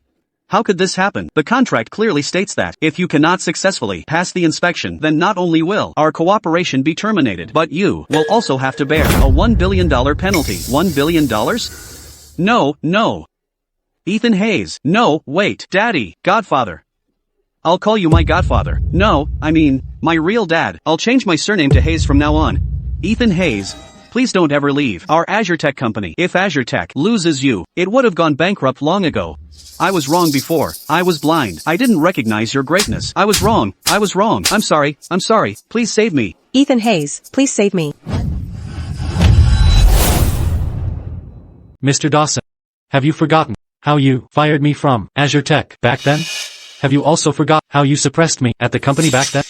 Speaker 3: How could this happen? The contract clearly states that if you cannot successfully pass the inspection, then not only will our cooperation be terminated, but you will also have to bear a $1 billion penalty. $1 billion? No. Ethan Hayes. No, wait. Daddy. Godfather. I'll call you my godfather. No, I mean, my real dad. I'll change my surname to Hayes from now on. Ethan Hayes. Please don't ever leave our Azure Tech company. If Azure Tech loses you, it would have gone bankrupt long ago. I was wrong before. I was blind. I didn't recognize your greatness. I was wrong. I'm sorry. Please save me.
Speaker 4: Ethan Hayes, please save me.
Speaker 2: Mr. Dawson, have you forgotten how you fired me from Azure Tech back then? Have you also forgot how you suppressed me at the company back then?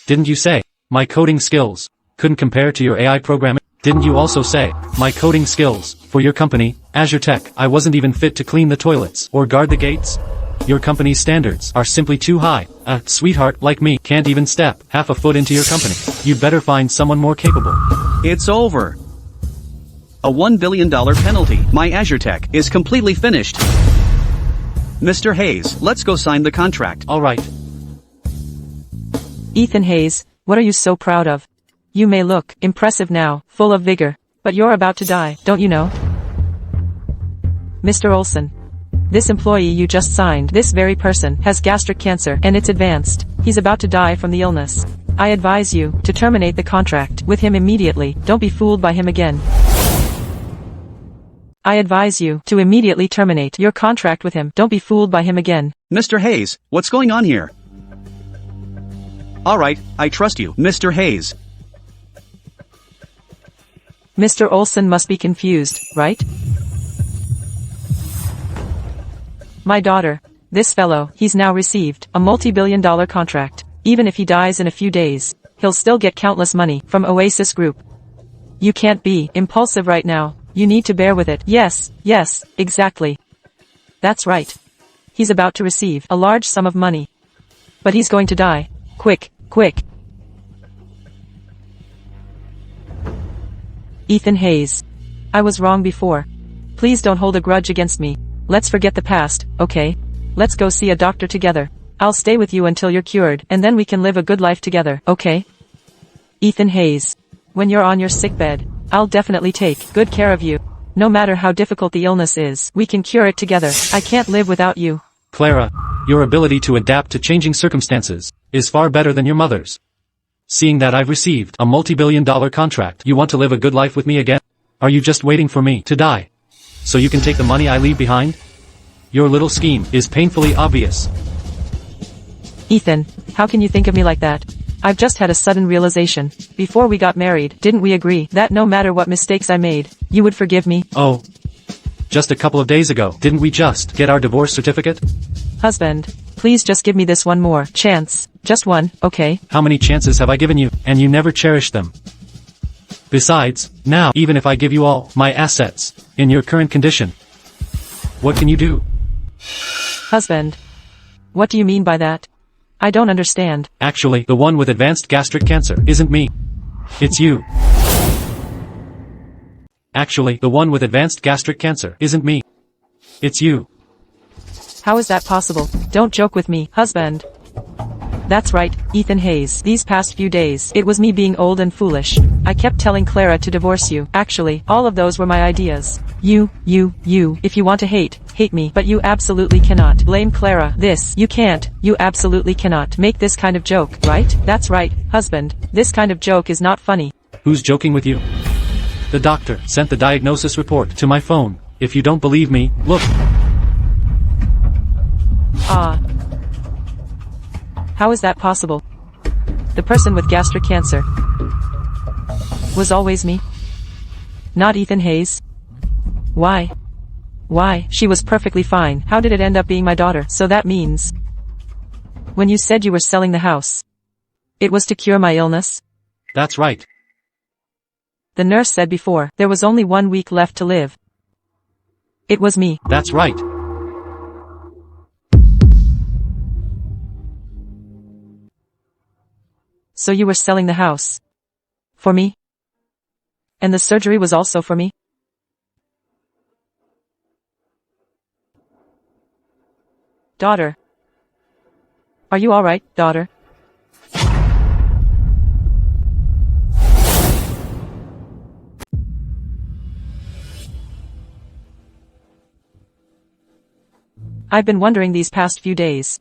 Speaker 2: Didn't you say my coding skills couldn't compare to your AI programming? Didn't you also say my coding skills for your company, Azure Tech, I wasn't even fit to clean the toilets or guard the gates? Your company's standards are simply too high. A sweetheart like me can't even step half a foot into your company. You'd better find someone more capable.
Speaker 3: It's over. A $1 billion penalty. My Azure Tech is completely finished. Mr. Hayes, let's go sign the contract.
Speaker 2: All right.
Speaker 1: Ethan Hayes, what are you so proud of? You may look impressive now, full of vigor. But you're about to die, don't you know? Mr. Olson. This employee you just signed, this very person, has gastric cancer, and it's advanced. He's about to die from the illness. I advise you to terminate the contract with him immediately. Don't be fooled by him again. I advise you to immediately terminate your contract with him. Don't be fooled by him again.
Speaker 3: Mr. Hayes, what's going on here? Alright, I trust you, Mr. Hayes.
Speaker 1: Mr. Olson must be confused, right? My daughter. This fellow, he's now received a multi-billion-dollar contract. Even if he dies in a few days, he'll still get countless money from Oasis Group. You can't be impulsive right now. You need to bear with it. Yes, exactly. That's right. He's about to receive a large sum of money. But he's going to die. Quick. Ethan Hayes. I was wrong before. Please don't hold a grudge against me. Let's forget the past, okay? Let's go see a doctor together. I'll stay with you until you're cured, and then we can live a good life together, okay? Ethan Hayes. When you're on your sickbed, I'll definitely take good care of you. No matter how difficult the illness is, we can cure it together. I can't live without you.
Speaker 2: Clara, your ability to adapt to changing circumstances is far better than your mother's. Seeing that I've received a multi-billion-dollar contract, you want to live a good life with me again? Are you just waiting for me to die so you can take the money I leave behind? Your little scheme is painfully obvious.
Speaker 1: Ethan, how can you think of me like that? I've just had a sudden realization. Before we got married, didn't we agree that no matter what mistakes I made, you would forgive me?
Speaker 2: Oh. Just a couple of days ago, didn't we just get our divorce certificate?
Speaker 1: Husband, please just give me this one more chance. Just one, okay?
Speaker 2: How many chances have I given you, and you never cherished them? Besides, now, even if I give you all my assets, in your current condition, what can you do?
Speaker 1: Husband. What do you mean by that? I don't understand.
Speaker 2: Actually, the one with advanced gastric cancer isn't me. It's you. Actually, the one with advanced gastric cancer isn't me. It's you.
Speaker 1: How is that possible? Don't joke with me, husband. That's right, Ethan Hayes. These past few days, it was me being old and foolish. I kept telling Clara to divorce you. Actually, all of those were my ideas. You. If you want to hate me, but you absolutely cannot blame Clara. You can't. You absolutely cannot make this kind of joke, right? That's right, husband. This kind of joke is not funny.
Speaker 2: Who's joking with you? The doctor sent the diagnosis report to my phone. If you don't believe me, look.
Speaker 1: How is that possible? The person with gastric cancer was always me? Not Ethan Hayes? Why? She was perfectly fine. How did it end up being my daughter? So that means... When you said you were selling the house, it was to cure my illness?
Speaker 2: That's right.
Speaker 1: The nurse said before, there was only 1 week left to live. It was me.
Speaker 2: That's right.
Speaker 1: So you were selling the house. For me? And the surgery was also for me? Daughter. Are you alright, daughter? I've been wondering these past few days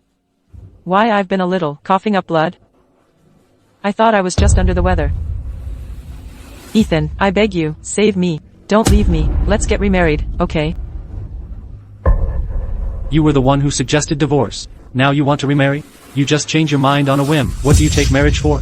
Speaker 1: why I've been a little coughing up blood. I thought I was just under the weather. Ethan, I beg you, save me. Don't leave me. Let's get remarried, okay?
Speaker 2: You were the one who suggested divorce. Now you want to remarry? You just change your mind on a whim. What do you take marriage for?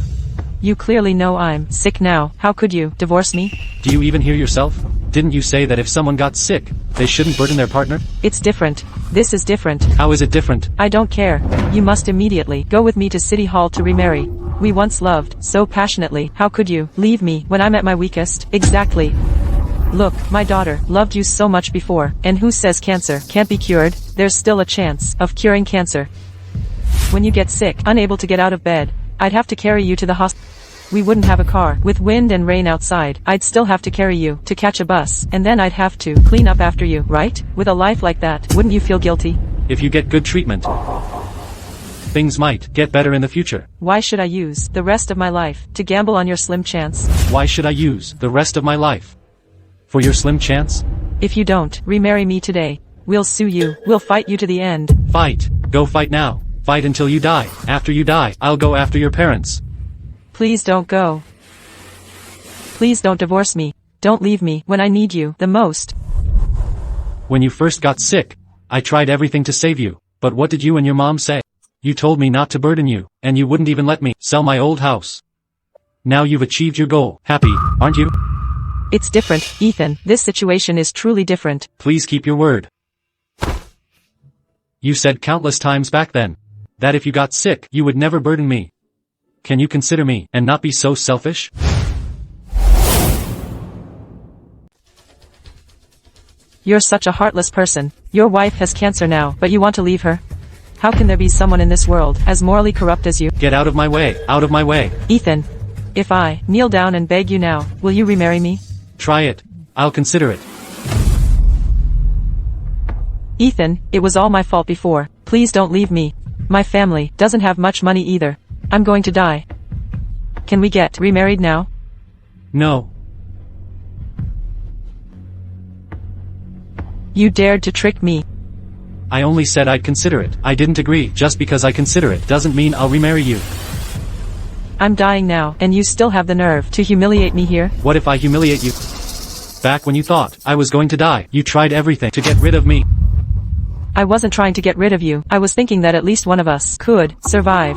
Speaker 1: You clearly know I'm sick now. How could you divorce me?
Speaker 2: Do you even hear yourself? Didn't you say that if someone got sick, they shouldn't burden their partner?
Speaker 1: It's different. This is different.
Speaker 2: How is it different?
Speaker 1: I don't care. You must immediately go with me to City Hall to remarry. We once loved so passionately. How could you leave me when I'm at my weakest? Exactly. Look, my daughter loved you so much before, and who says cancer can't be cured? There's still a chance of curing cancer. When you get sick, unable to get out of bed, I'd have to carry you to the hospital. We wouldn't have a car. With wind and rain outside, I'd still have to carry you to catch a bus, and then I'd have to clean up after you, right? With a life like that, wouldn't you feel guilty?
Speaker 2: If you get good treatment, things might get better in the future.
Speaker 1: Why should I use the rest of my life to gamble on your slim chance?
Speaker 2: Why should I use the rest of my life For your slim chance?
Speaker 1: If you don't remarry me today, we'll sue you, we'll fight you to the end.
Speaker 2: Fight. Go fight now. Fight until you die. After you die, I'll go after your parents.
Speaker 1: Please don't go. Please don't divorce me. Don't leave me when I need you the most.
Speaker 2: When you first got sick, I tried everything to save you, but what did you and your mom say? You told me not to burden you, and you wouldn't even let me sell my old house. Now you've achieved your goal. Happy, aren't you?
Speaker 1: It's different, Ethan. This situation is truly different.
Speaker 2: Please keep your word. You said countless times back then that if you got sick, you would never burden me. Can you consider me and not be so selfish?
Speaker 1: You're such a heartless person. Your wife has cancer now, but you want to leave her? How can there be someone in this world as morally corrupt as you?
Speaker 2: Get out of my way, out of my way.
Speaker 1: Ethan, if I kneel down and beg you now, will you remarry me?
Speaker 2: Try it. I'll consider it.
Speaker 1: Ethan, it was all my fault before. Please don't leave me. My family doesn't have much money either. I'm going to die. Can we get remarried now?
Speaker 2: No.
Speaker 1: You dared to trick me.
Speaker 2: I only said I'd consider it. I didn't agree. Just because I consider it doesn't mean I'll remarry you.
Speaker 1: I'm dying now, and you still have the nerve to humiliate me here?
Speaker 2: What if I humiliate you? Back when you thought I was going to die, you tried everything to get rid of me.
Speaker 1: I wasn't trying to get rid of you. I was thinking that at least one of us could survive.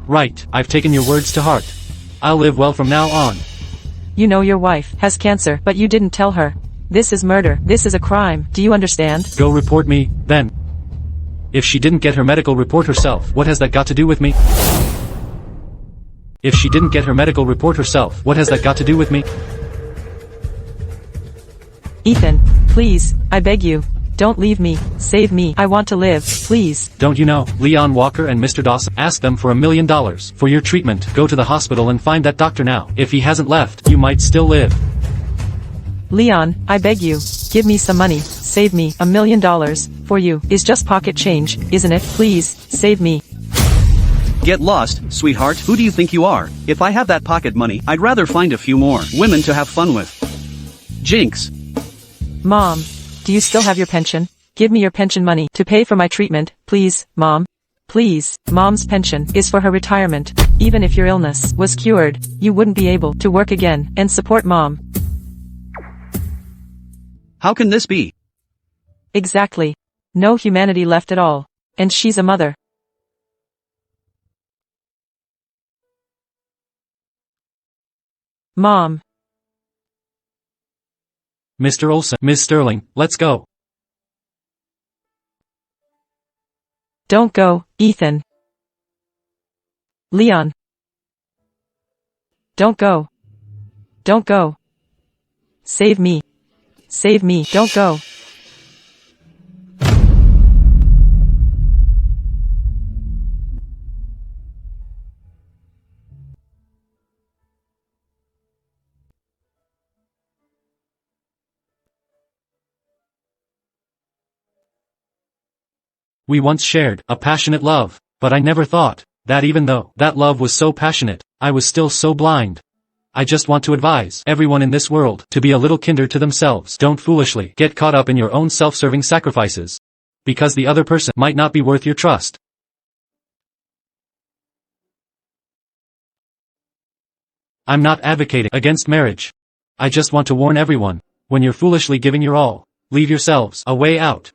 Speaker 2: Right, I've taken your words to heart. I'll live well from now on.
Speaker 1: You know your wife has cancer, but you didn't tell her. This is murder. This is a crime. Do you understand?
Speaker 2: Go report me, then. If she didn't get her medical report herself, what has that got to do with me? If she didn't get her medical report herself, what has that got to do with me?
Speaker 1: Ethan, please, I beg you. Don't leave me. Save me. I want to live, please.
Speaker 2: Don't you know, Leon Walker and Mr. Dawson? Ask them for $1 million for your treatment. Go to the hospital and find that doctor now. If he hasn't left, you might still live.
Speaker 1: Leon, I beg you. Give me some money. Save me. $1 million for you is just pocket change, isn't it? Please, save me.
Speaker 3: Get lost, sweetheart. Who do you think you are? If I have that pocket money, I'd rather find a few more women to have fun with. Jinx.
Speaker 1: Mom, do you still have your pension? Give me your pension money to pay for my treatment, please, Mom. Please, Mom's pension is for her retirement. Even if your illness was cured, you wouldn't be able to work again and support Mom.
Speaker 3: How can this be?
Speaker 1: Exactly. No humanity left at all. And she's a mother. Mom.
Speaker 2: Mr. Olsen, Ms. Sterling, let's go.
Speaker 1: Don't go, Ethan. Leon. Don't go. Don't go. Save me. Save me. Don't go.
Speaker 2: We once shared a passionate love, but I never thought that even though that love was so passionate, I was still so blind. I just want to advise everyone in this world to be a little kinder to themselves. Don't foolishly get caught up in your own self-serving sacrifices, because the other person might not be worth your trust. I'm not advocating against marriage. I just want to warn everyone, when you're foolishly giving your all, leave yourselves a way out.